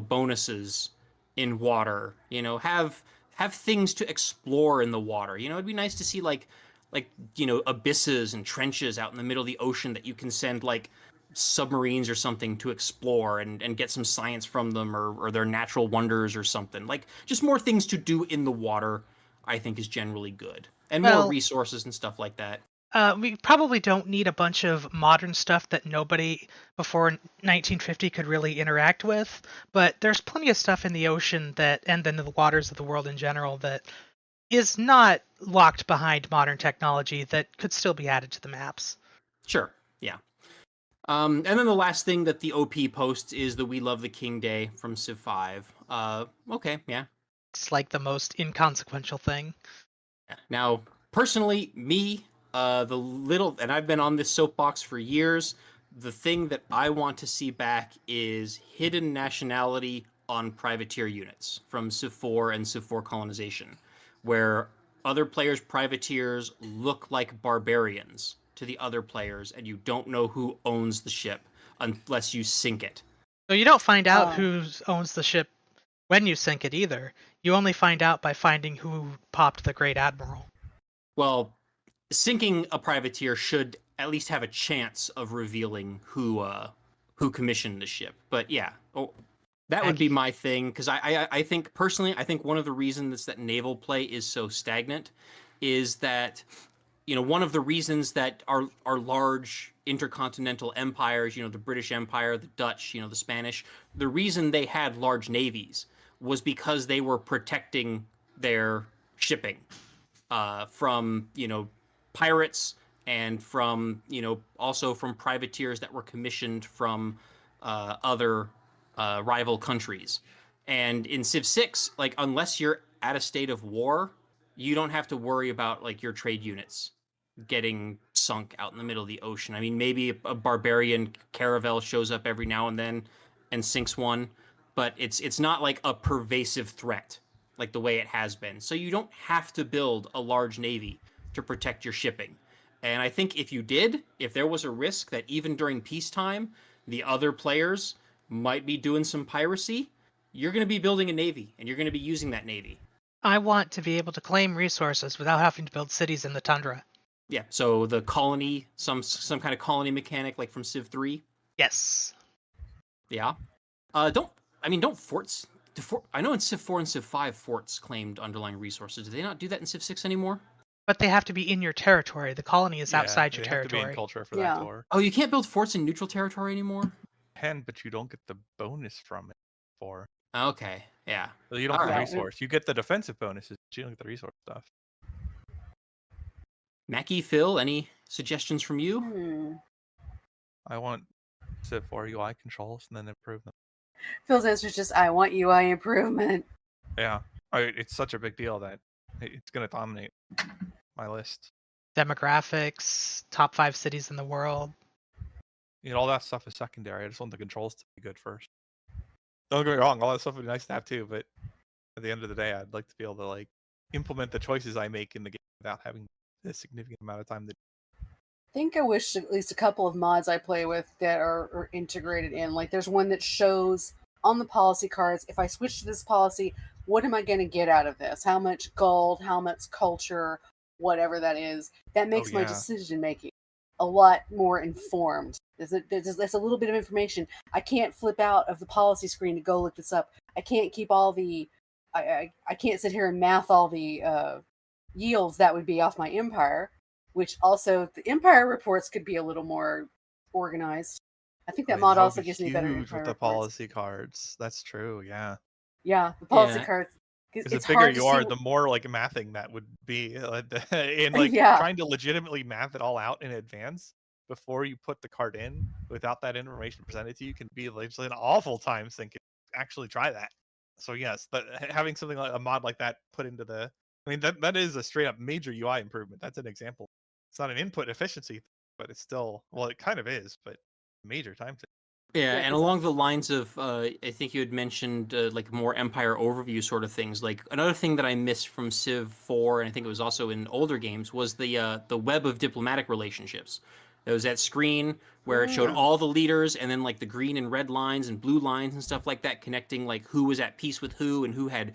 bonuses in water, have things to explore in the water. It'd be nice to see like abysses and trenches out in the middle of the ocean that you can send like submarines or something to explore and get some science from them, or their natural wonders or something. Like just more things to do in the water, I think, is generally good. And more resources and stuff like that. We probably don't need a bunch of modern stuff that nobody before 1950 could really interact with, but there's plenty of stuff in the ocean and then the waters of the world in general, that is not locked behind modern technology that could still be added to the maps. Sure, yeah. And then the last thing that the OP posts is the We Love the King Day from Civ 5. Okay, yeah. It's like the most inconsequential thing. Now, personally, me, and I've been on this soapbox for years, the thing that I want to see back is hidden nationality on privateer units from Civ 4 and Civ 4 colonization, where other players' privateers look like barbarians to the other players, and you don't know who owns the ship unless you sink it. So you don't find out who owns the ship when you sink it either. You only find out by finding who popped the Great Admiral. Well, sinking a privateer should at least have a chance of revealing who commissioned the ship. But yeah, that would be my thing, because I think personally, I think one of the reasons that naval play is so stagnant is that one of the reasons that our large intercontinental empires, the British Empire, the Dutch, the Spanish, the reason they had large navies was because they were protecting their shipping from pirates, and from also from privateers that were commissioned from other rival countries. And in Civ 6, like, unless you're at a state of war, you don't have to worry about like your trade units getting sunk out in the middle of the ocean. I mean, maybe a barbarian caravel shows up every now and then and sinks one, but it's not like a pervasive threat like the way it has been. So you don't have to build a large navy to protect your shipping. And I think if there was a risk that even during peacetime, the other players might be doing some piracy, you're going to be building a navy, and you're going to be using that navy. I want to be able to claim resources without having to build cities in the tundra. Yeah, so the colony, some kind of colony mechanic like from Civ 3. Yes. Yeah. Don't forts... I know in Civ 4 and Civ 5 forts claimed underlying resources. Do they not do that in Civ 6 anymore? But they have to be in your territory. The colony is outside your territory. Have to be in culture for that door. Oh, you can't build forts in neutral territory anymore? You can, but you don't get the bonus from it for. Okay, yeah. So you don't get the resource. You get the defensive bonuses, but you don't get the resource stuff. Mackie, Phil, any suggestions from you? I want Civ 4 UI controls and then improve them. Phil's answer is just, I want UI improvement. Yeah. It's such a big deal that it's going to dominate my list. Demographics, top 5 cities in the world. All that stuff is secondary. I just want the controls to be good first. Don't get me wrong, all that stuff would be nice to have too, but at the end of the day, I'd like to be able to like implement the choices I make in the game without having a significant amount of time to. I think I wish at least a couple of mods I play with that are integrated in. Like there's one that shows on the policy cards, if I switch to this policy, what am I going to get out of this? How much gold, how much culture, whatever that is. That makes my decision making a lot more informed. There's a little bit of information. I can't flip out of the policy screen to go look this up. I can't keep all the... I can't sit here and math all the yields that would be off my empire, which also the empire reports could be a little more organized. I think I that mean, mod would also be gives me better huge with empire the reports. policy cards. That's true. Yeah. Yeah, the policy Yeah. cards. Because It's the bigger hard to you see. are, the more like mathing that would be, and like Yeah. trying to legitimately math it all out in advance before you put the card in without that information presented to you can be like just an awful time thinking. Actually, try that. So yes, having something like a mod like that put into the, I mean that is a straight up major UI improvement. That's an example. It's not an input efficiency, but it's still, well, it kind of is, but major time thing. Yeah, Yeah, and 'cause along the lines of, I think you had mentioned like more Empire overview sort of things. Like another thing that I missed from Civ 4, and I think it was also in older games, was the web of diplomatic relationships. There was that screen where it showed all the leaders, and then like the green and red lines and blue lines and stuff like that, connecting like who was at peace with who and who had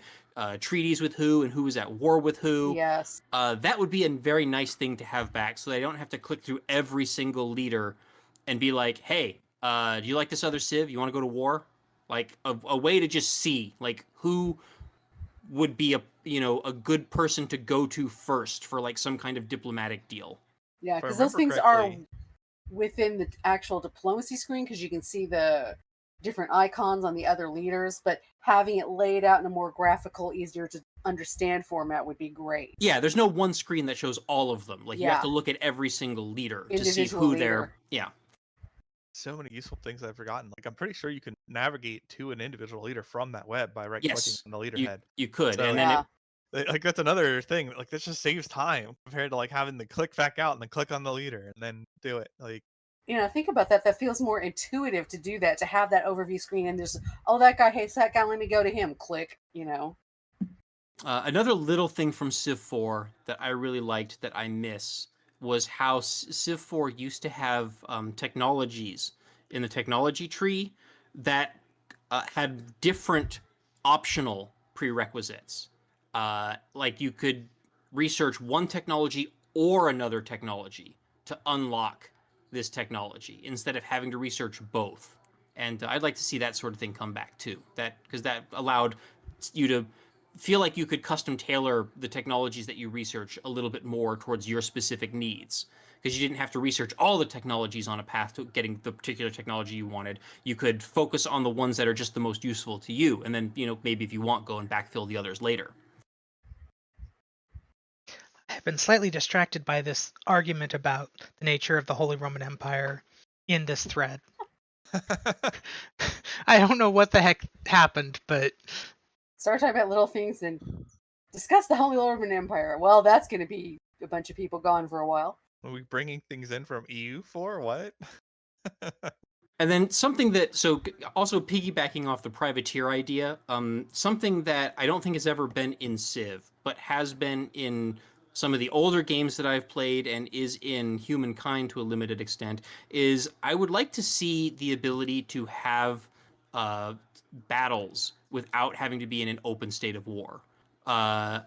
treaties with who and who was at war with who. Yes. That would be a very nice thing to have back, so they don't have to click through every single leader and be like, "Hey, do you like this other Civ? You want to go to war?" Like a way to just see like who would be a good person to go to first for like some kind of diplomatic deal. Yeah, If I because those remember things are correctly, within the actual diplomacy screen because you can see the different icons on the other leaders, but having it laid out in a more graphical, easier to understand format would be great. Yeah, there's no one screen that shows all of them. Like you have Yeah. to look at every single leader to see Individual who they're. leader. Yeah. so many useful things I've forgotten. Like I'm pretty sure you can navigate to an individual leader from that web by right clicking Yes. on the leader You head. you could, So and like, then it. Yeah. like that's another thing. Like this just saves time compared to like having to click back out and then click on the leader and then do it. Like Think about that. That feels more intuitive to do that, to have that overview screen and there's, oh, that guy hates that guy, let me go to him. Click. Another little thing from Civ 4 that I really liked that I miss was how Civ 4 used to have technologies in the technology tree that had different optional prerequisites. Like you could research one technology or another technology to unlock this technology instead of having to research both. And I'd like to see that sort of thing come back too. Because that allowed you to feel like you could custom tailor the technologies that you research a little bit more towards your specific needs. Because you didn't have to research all the technologies on a path to getting the particular technology you wanted. You could focus on the ones that are just the most useful to you, and then maybe if you want, go and backfill the others later. I've been slightly distracted by this argument about the nature of the Holy Roman Empire in this thread. I don't know what the heck happened, but Start talking about little things and discuss the Holy Roman Empire. Well, that's going to be a bunch of people gone for a while. are we bringing things in from EU for what? And then something that, so also piggybacking off the privateer idea, something that I don't think has ever been in Civ, but has been in some of the older games that I've played and is in Humankind to a limited extent, is I would like to see the ability to have battles without having to be in an open state of war. I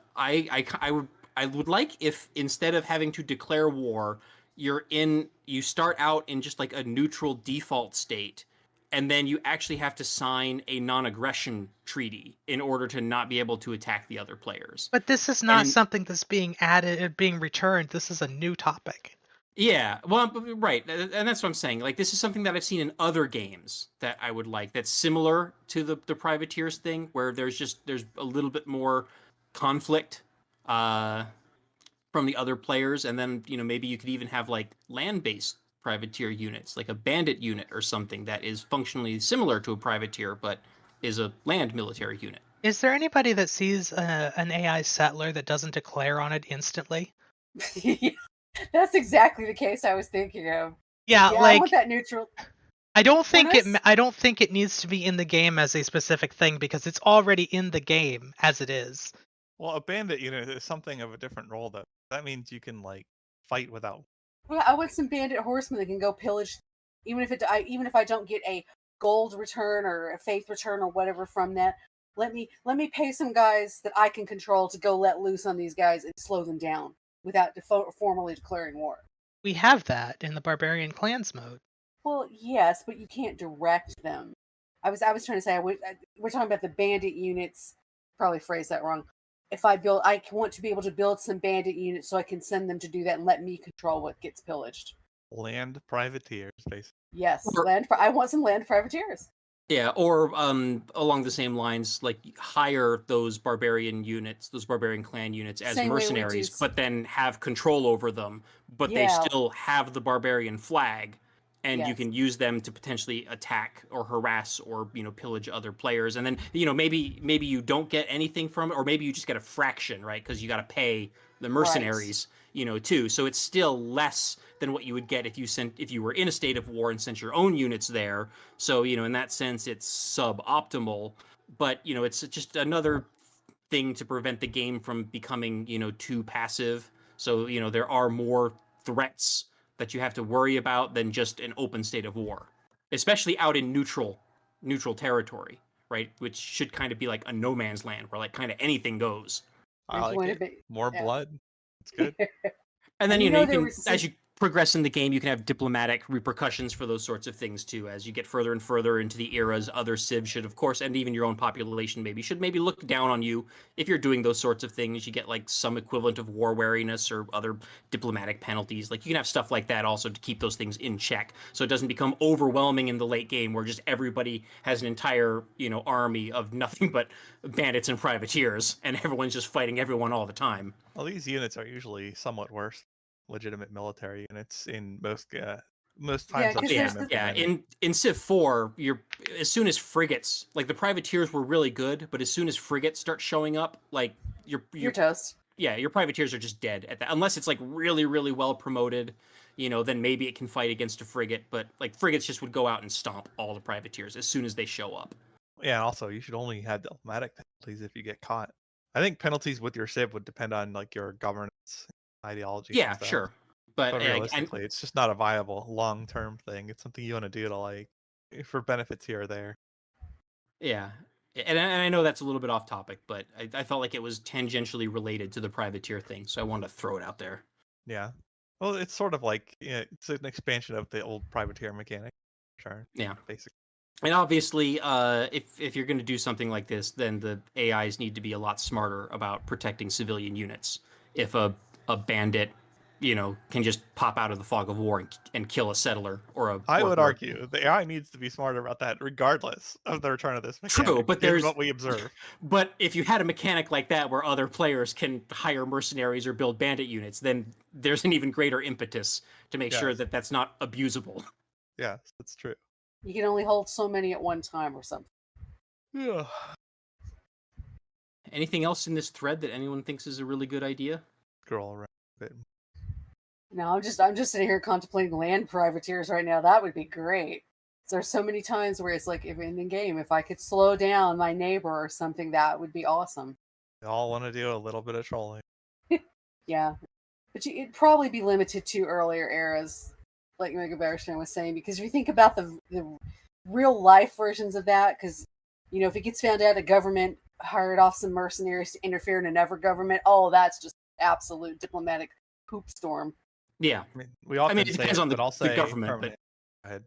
would like if instead of having to declare war, you start out in just like a neutral default state, and then you actually have to sign a non-aggression treaty in order to not be able to attack the other players. this is not And- something that's being added, being returned. This is a new topic. Yeah, well, right, and that's what I'm saying. Like, this is something that I've seen in other games that I would like. That's similar to the privateers thing, where there's a little bit more conflict from the other players, and then maybe you could even have like land-based privateer units, like a bandit unit or something that is functionally similar to a privateer, but is a land military unit. Is there anybody that sees an AI settler that doesn't declare on it instantly? That's exactly the case I was thinking of. Yeah, I like want that neutral. I don't think When I don't think it needs to be in the game as a specific thing because it's already in the game as it is. Well, a bandit unit is something of a different role though. That means you can like fight without. Well, I want some bandit horsemen that can go pillage, even if I don't get a gold return or a faith return or whatever from that. Let me pay some guys that I can control to go let loose on these guys and slow them down without formally declaring war. We have that in the Barbarian Clans mode. Well, yes, but you can't direct them. I was trying to say we're talking about the bandit units. Probably phrased that wrong. If I want to be able to build some bandit units so I can send them to do that and let me control what gets pillaged. Land privateers, basically. Yes, Or- I want some land privateers. Yeah, or along the same lines, like hire those barbarian units, those barbarian clan units as Same way we do mercenaries, but then have control over them, but they Yeah. still have the barbarian flag, and you Yes. can use them to potentially attack or harass or pillage other players. And then maybe you don't get anything from it, or maybe you just get a fraction, right? Because you got to pay the mercenaries, too. So it's still less than what you would get if you were in a state of war and sent your own units there. So, in that sense, it's suboptimal, but, it's just another thing to prevent the game from becoming, too passive. So, there are more threats that you have to worry about than just an open state of war, especially out in neutral territory, right? Which should kind of be like a no man's land where like kind of anything goes. I If you like want it. to be- More yeah. blood. It's good. And then, And you there can, was as you progress in the game, you can have diplomatic repercussions for those sorts of things too. As you get further and further into the eras, other civs should, of course, and even your own population should maybe look down on you if you're doing those sorts of things. You get like some equivalent of war wariness or other diplomatic penalties. Like you can have stuff like that also to keep those things in check, so it doesn't become overwhelming in the late game where just everybody has an entire army of nothing but bandits and privateers, and everyone's just fighting everyone all the time. Well, these units are usually somewhat worse legitimate military units in most times. Yeah, I've 'cause seen there's them the- Yeah, implemented. in Civ 4, as soon as frigates, like the privateers were really good, but as soon as frigates start showing up, like you're toast. your privateers are just dead at that. Unless it's like really, really well promoted, then maybe it can fight against a frigate, but like frigates just would go out and stomp all the privateers as soon as they show up. Yeah, and also you should only have diplomatic penalties if you get caught. I think penalties with your civ would depend on like your governance ideology. Yeah, and stuff. sure. But But realistically, it's just not a viable long-term thing. It's something you want to do to like for benefits here or there. yeah. And I know that's a little bit off topic, but I felt like it was tangentially related to the privateer thing, so I wanted to throw it out there. Yeah. Well, it's sort of like it's an expansion of the old privateer mechanic. Sure. Yeah. Basically. And obviously, if you're going to do something like this, then the AIs need to be a lot smarter about protecting civilian units. If a bandit, can just pop out of the fog of war and kill a settler I would or- argue the AI needs to be smarter about that, regardless of the return of this mechanic. True, but given there's- what we observe. But if you had a mechanic like that where other players can hire mercenaries or build bandit units, then there's an even greater impetus to make sure Yes. that that's not abusable. Yes, that's true. You can only hold so many at one time or something. Yeah. Anything else in this thread that anyone thinks is a really good idea? Scroll around a bit. No, I'm just sitting here contemplating land privateers right now. That would be great. There's so many times where it's like, if in the game, if I could slow down my neighbor or something, that would be awesome. They all want to do a little bit of trolling. Yeah, but it'd probably be limited to earlier eras, like MegaBearsFan was saying, because if you think about the real life versions of that, because if it gets found out a government hired off some mercenaries to interfere in another government, oh, that's just absolute diplomatic poop storm. Yeah. I mean, we often it say depends it, on but I'll say government, permanent. Go ahead.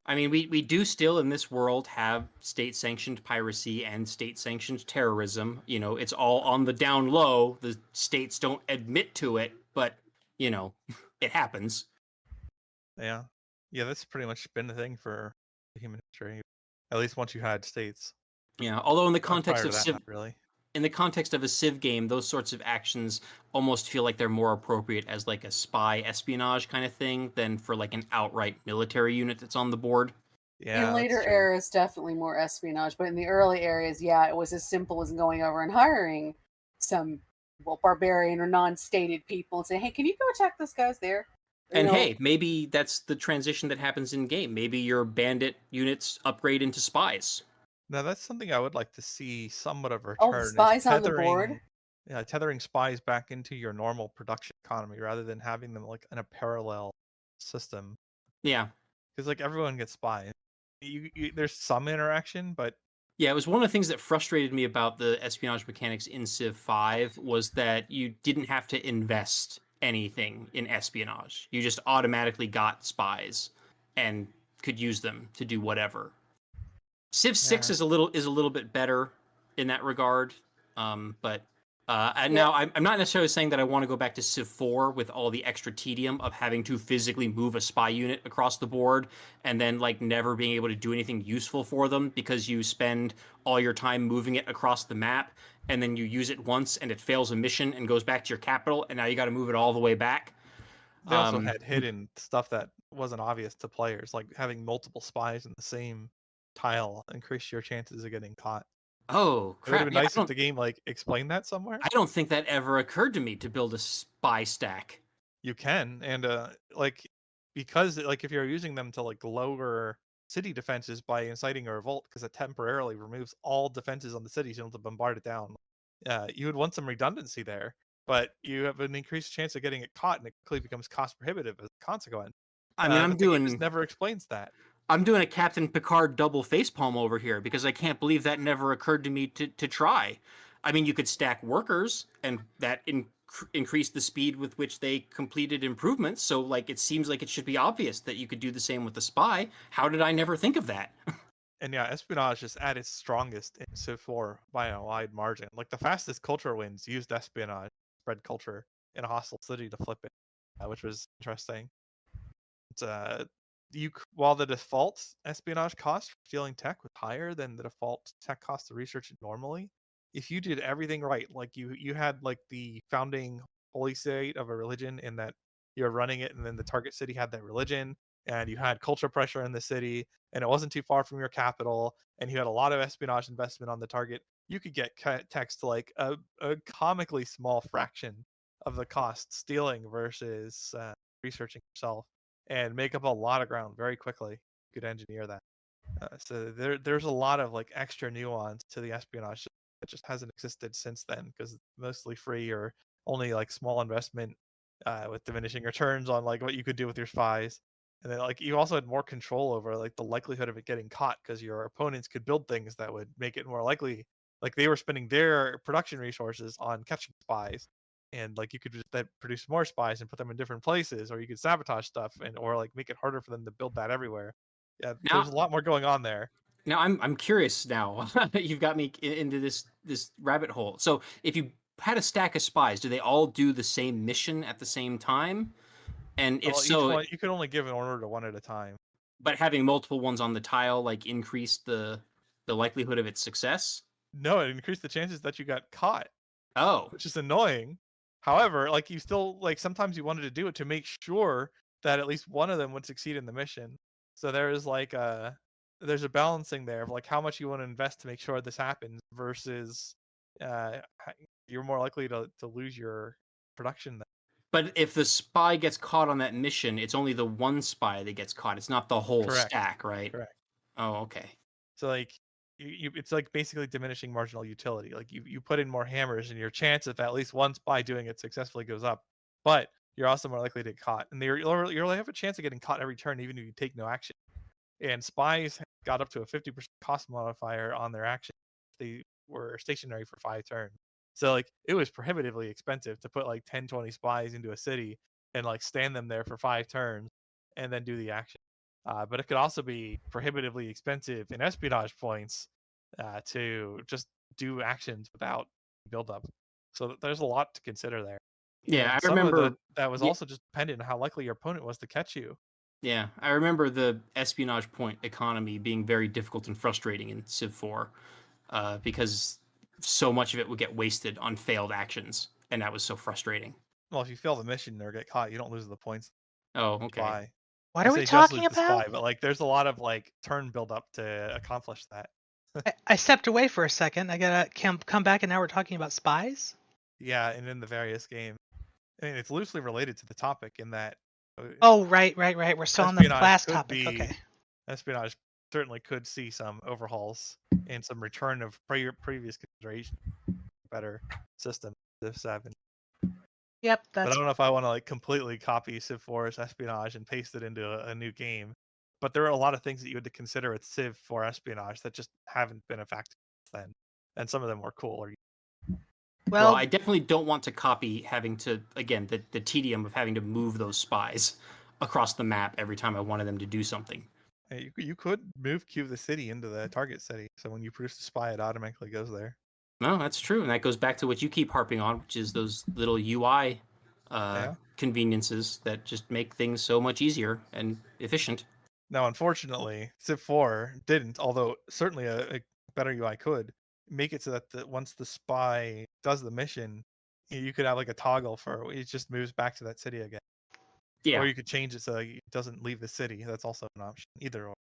I mean, we do still in this world have state-sanctioned piracy and state-sanctioned terrorism. It's all on the down low. The states don't admit to it, but, it happens. Yeah. Yeah, that's pretty much been the thing for human history. At least once you had states. Yeah, although in the Prior context to of that, Civ, not really. in the context of a Civ game, those sorts of actions almost feel like they're more appropriate as like a spy espionage kind of thing than for like an outright military unit that's on the board. Yeah. In later that's true. eras, definitely more espionage, but in the early areas, yeah, it was as simple as going over and hiring some barbarian or non-stated people and say, "Hey, can you go check this guy's there?" And hey, maybe that's the transition that happens in game. Maybe your bandit units upgrade into spies. Now that's something I would like to see somewhat of a return. Oh, the is spies on the board? Yeah, tethering spies back into your normal production economy rather than having them like in a parallel system. Yeah. Because like everyone gets spies. There's some interaction, but Yeah, it was one of the things that frustrated me about the espionage mechanics in Civ 5 was that you didn't have to invest anything in espionage. You just automatically got spies and could use them to do whatever. Civ 6 Yeah. is a little bit better in that regard, but And now, I'm not necessarily saying that I want to go back to Civ 4 with all the extra tedium of having to physically move a spy unit across the board and then like never being able to do anything useful for them because you spend all your time moving it across the map and then you use it once and it fails a mission and goes back to your capital and now you got to move it all the way back. They also had hidden stuff that wasn't obvious to players, like having multiple spies in the same tile increased your chances of getting caught. Oh, It would have crap. been Yeah, nice if the game like explained that somewhere. I don't think that ever occurred to me to build a spy stack. You can, and like because like if you're using them to like lower city defenses by inciting a revolt, because it temporarily removes all defenses on the city, so you don't have to bombard it down. You would want some redundancy there, but you have an increased chance of getting it caught, and it quickly becomes cost prohibitive as a consequence. I mean, but the game just never explains that. I'm doing a Captain Picard double facepalm over here because I can't believe that never occurred to me to try. I mean, you could stack workers, and that increased the speed with which they completed improvements. So, like, it seems like it should be obvious that you could do the same with the spy. How did I never think of that? And yeah, espionage is at its strongest in Civ 4 by a wide margin. Like the fastest culture wins used espionage, spread culture in a hostile city to flip it, which was interesting. While the default espionage cost for stealing tech was higher than the default tech cost to research it normally, if you did everything right, like you had like the founding holy state of a religion in that you're running it, and then the target city had that religion, and you had culture pressure in the city, and it wasn't too far from your capital, and you had a lot of espionage investment on the target, you could get techs to like a comically small fraction of the cost stealing versus researching yourself, and make up a lot of ground very quickly. You could engineer that. So there's a lot of like extra nuance to the espionage that just hasn't existed since then, because it's mostly free or only like small investment with diminishing returns on like what you could do with your spies. And then like you also had more control over like the likelihood of it getting caught, because your opponents could build things that would make it more likely. Like they were spending their production resources on catching spies, and like you could just then produce more spies and put them in different places, or you could sabotage stuff and or like make it harder for them to build that everywhere. Yeah, Now, there's a lot more going on there. now I'm curious now. You've got me into this rabbit hole. So if you had a stack of spies, do they all do the same mission at the same time? And if Well, so, you could only give an order to one at a time. but having multiple ones on the tile like increased the likelihood of its success? No, it increased the chances that you got caught, Oh. which is annoying. However, like you still like sometimes you wanted to do it to make sure that at least one of them would succeed in the mission. So there's a balancing there of like how much you want to invest to make sure this happens versus you're more likely to lose your production. But if the spy gets caught on that mission, it's only the one spy that gets caught. It's not the whole Correct. stack, right? Correct. Oh, okay. So like it's like basically diminishing marginal utility. Like you put in more hammers, and your chance of at least one spy doing it successfully goes up, but you're also more likely to get caught. And you only have a chance of getting caught every turn, even if you take no action. And spies got up to a 50% cost modifier on their action if they were stationary for 5 turns. So like it was prohibitively expensive to put like 10, 20 spies into a city and like stand them there for 5 turns and then do the action. But it could also be prohibitively expensive in espionage points to just do actions without buildup. So there's a lot to consider there. Yeah, And I remember that was also just dependent on how likely your opponent was to catch you. Yeah, I remember the espionage point economy being very difficult and frustrating in Civ 4 because so much of it would get wasted on failed actions, and that was so frustrating. Well, if you fail the mission or get caught, you don't lose the points. Oh, okay. Spy. What I are we say just talking lose the spy, about? but like there's a lot of like turn build up to accomplish that. I stepped away for a second. I gotta come back, and now we're talking about spies. Yeah, and in the various games. I mean, it's loosely related to the topic in that. Oh, right. We're still on the Espionage class could topic. Okay. Espionage certainly could see some overhauls and some return of previous consideration, better system, Civ 7. Yep, But I that's don't know if I want to like completely copy Civ 4's espionage and paste it into a new game. But there are a lot of things that you had to consider with Civ 4 espionage that just haven't been a factor since then, and some of them were cool. Well, well. I definitely don't want to copy having to, again, the tedium of having to move those spies across the map every time I wanted them to do something. You could move Q the city into the target city, so when you produce a spy, it automatically goes there. No, that's true, and that goes back to what you keep harping on, which is those little UI conveniences that just make things so much easier and efficient. Now, unfortunately, Civ 4 didn't, although certainly a better UI could make it so that once the spy does the mission, you could have like a toggle for it just moves back to that city again. Yeah. Or you could change it so it doesn't leave the city. That's also an option. Either or.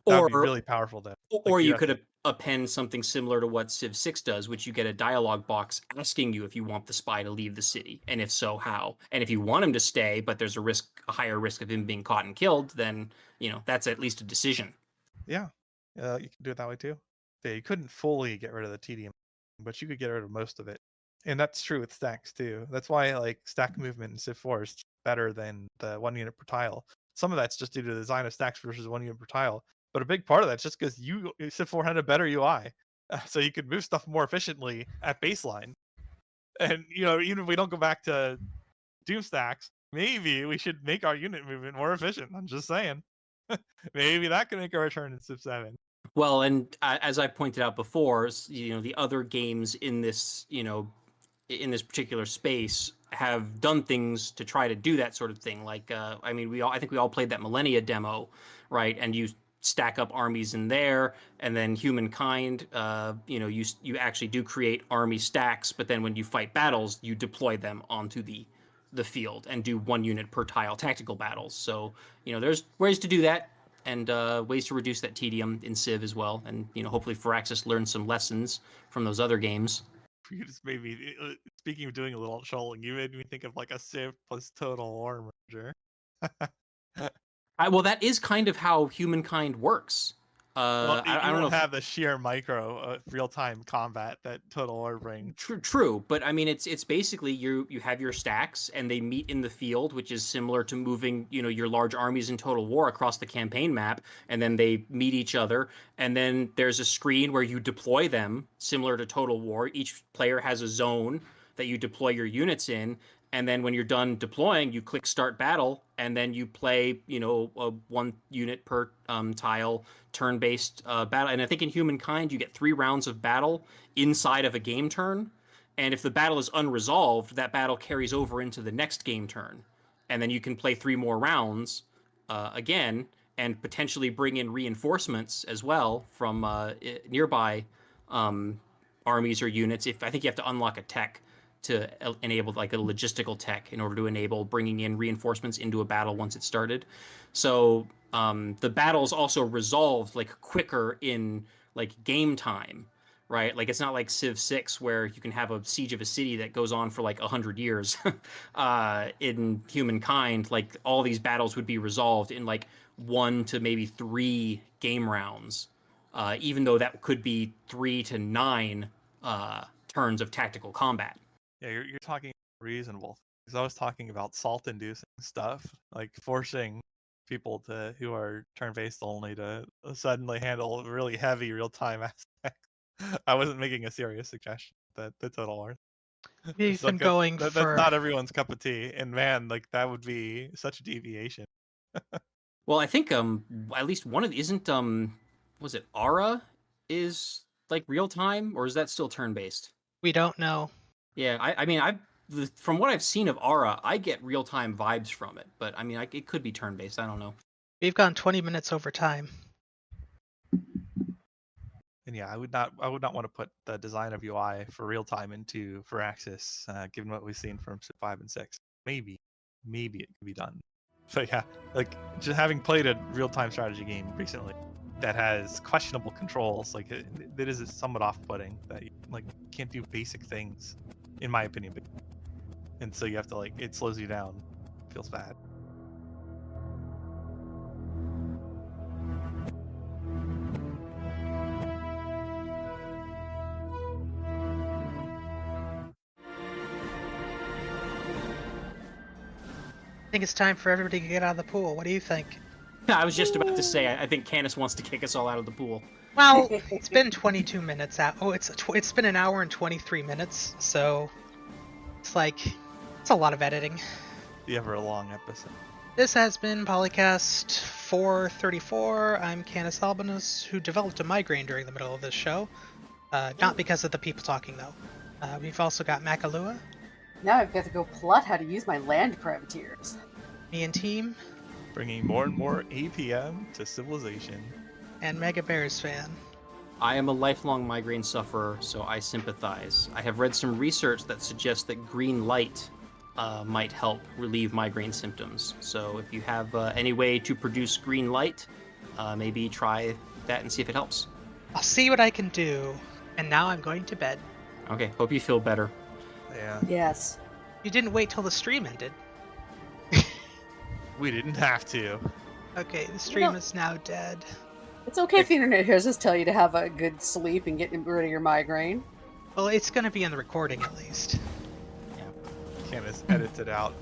That would be Or really powerful though. or Like, you have could append something similar to what Civ 6 does, which you get a dialogue box asking you if you want the spy to leave the city, and if so, how. And if you want him to stay, but there's a higher risk of him being caught and killed, then that's at least a decision. Yeah, you can do it that way too. Yeah, you couldn't fully get rid of the tedium, but you could get rid of most of it. And that's true with stacks too. That's why like stack movement in Civ 4 is better than the 1 unit per tile. Some of that's just due to the design of stacks versus 1 unit per tile. But a big part of that's just because Civ 4 had a better UI. So you could move stuff more efficiently at baseline. And even if we don't go back to Doom stacks, maybe we should make our unit movement more efficient. I'm just saying. Maybe that can make a return in Civ 7. Well, and as I pointed out before, the other games in this, in this particular space have done things to try to do that sort of thing. Like, I think we all played that Millennia demo, right? And you stack up armies in there, and then Humankind, you actually do create army stacks, but then when you fight battles, you deploy them onto the field and do 1 unit per tile tactical battles. So, there's ways to do that, and ways to reduce that tedium in Civ as well. And, hopefully Firaxis learns some lessons from those other games. You just made me, speaking of doing a little trolling, you made me think of like a Civ plus Total War merger. Well, that is kind of how Humankind works. Well, I don't know. Have the sheer micro real-time combat that Total War brings. True, but I mean, it's basically you have your stacks and they meet in the field, which is similar to moving your large armies in Total War across the campaign map, and then they meet each other, and then there's a screen where you deploy them, similar to Total War. Each player has a zone that you deploy your units in, and then when you're done deploying, you click Start Battle, and then you play, 1 unit per tile turn-based battle. And I think in Humankind, you get 3 rounds of battle inside of a game turn. And if the battle is unresolved, that battle carries over into the next game turn. And then you can play 3 more rounds again, and potentially bring in reinforcements as well from nearby armies or units. I think you have to unlock a tech to enable like a logistical tech in order to enable bringing in reinforcements into a battle once it's started. So the battle's also resolved like quicker in like game time, right? Like it's not like Civ 6 where you can have a siege of a city that goes on for like 100 years. In Humankind, like all these battles would be resolved in like 1 to maybe 3 game rounds, even though that could be 3 to 9 turns of tactical combat. Yeah, you're talking reasonable. Because I was talking about salt-inducing stuff, like forcing people who are turn-based only to suddenly handle really heavy real-time aspects. I wasn't making a serious suggestion that the Total War. We've been going that's for... not everyone's cup of tea, and man, like that would be such a deviation. Well, I think at least one of isn't was it Aura is like real time, or is that still turn based? We don't know. Yeah, I mean, from what I've seen of Aura, I get real time vibes from it, but I mean, it could be turn based. I don't know. We've gone 20 minutes over time. And yeah, I would not want to put the design of UI for real time into Firaxis, given what we've seen from Civ 5 and 6. Maybe it could be done. But yeah, like just having played a real time strategy game recently that has questionable controls, like that is somewhat off-putting. That you, like can't do basic things, in my opinion. And so you have to like it slows you down. It feels bad. I think it's time for everybody to get out of the pool. What do you think? I was just about to say, I think Canus wants to kick us all out of the pool. Well, it's been 22 minutes out. Oh, it's been an hour and 23 minutes, so it's a lot of editing. The ever long episode. This has been PolyCast 434. I'm CanusAlbinus, who developed a migraine during the middle of this show. Not because of the people talking, though. We've also got Makahlua, Now I've got to go plot how to use my land privateers. MeInTeam, Bringing more and more APM to civilization. and MegaBearsFan. I am a lifelong migraine sufferer, so I sympathize. I have read some research that suggests that green light might help relieve migraine symptoms. So if you have any way to produce green light, maybe try that and see if it helps. I'll see what I can do. And now I'm going to bed. Okay, hope you feel better. Yeah. Yes. You didn't wait till the stream ended. We didn't have to. Okay, the stream know- is now dead. It's okay if the internet hears us tell you to have a good sleep and get rid of your migraine. Well, it's going to be in the recording at least. Canus edits it out.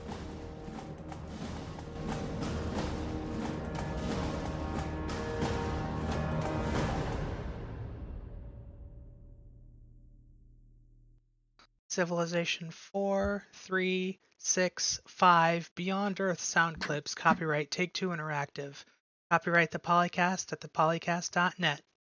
Civilization 4, 3, 6, 5, Beyond Earth sound clips, copyright Take-Two Interactive. Copyright the Polycast at thepolycast.net.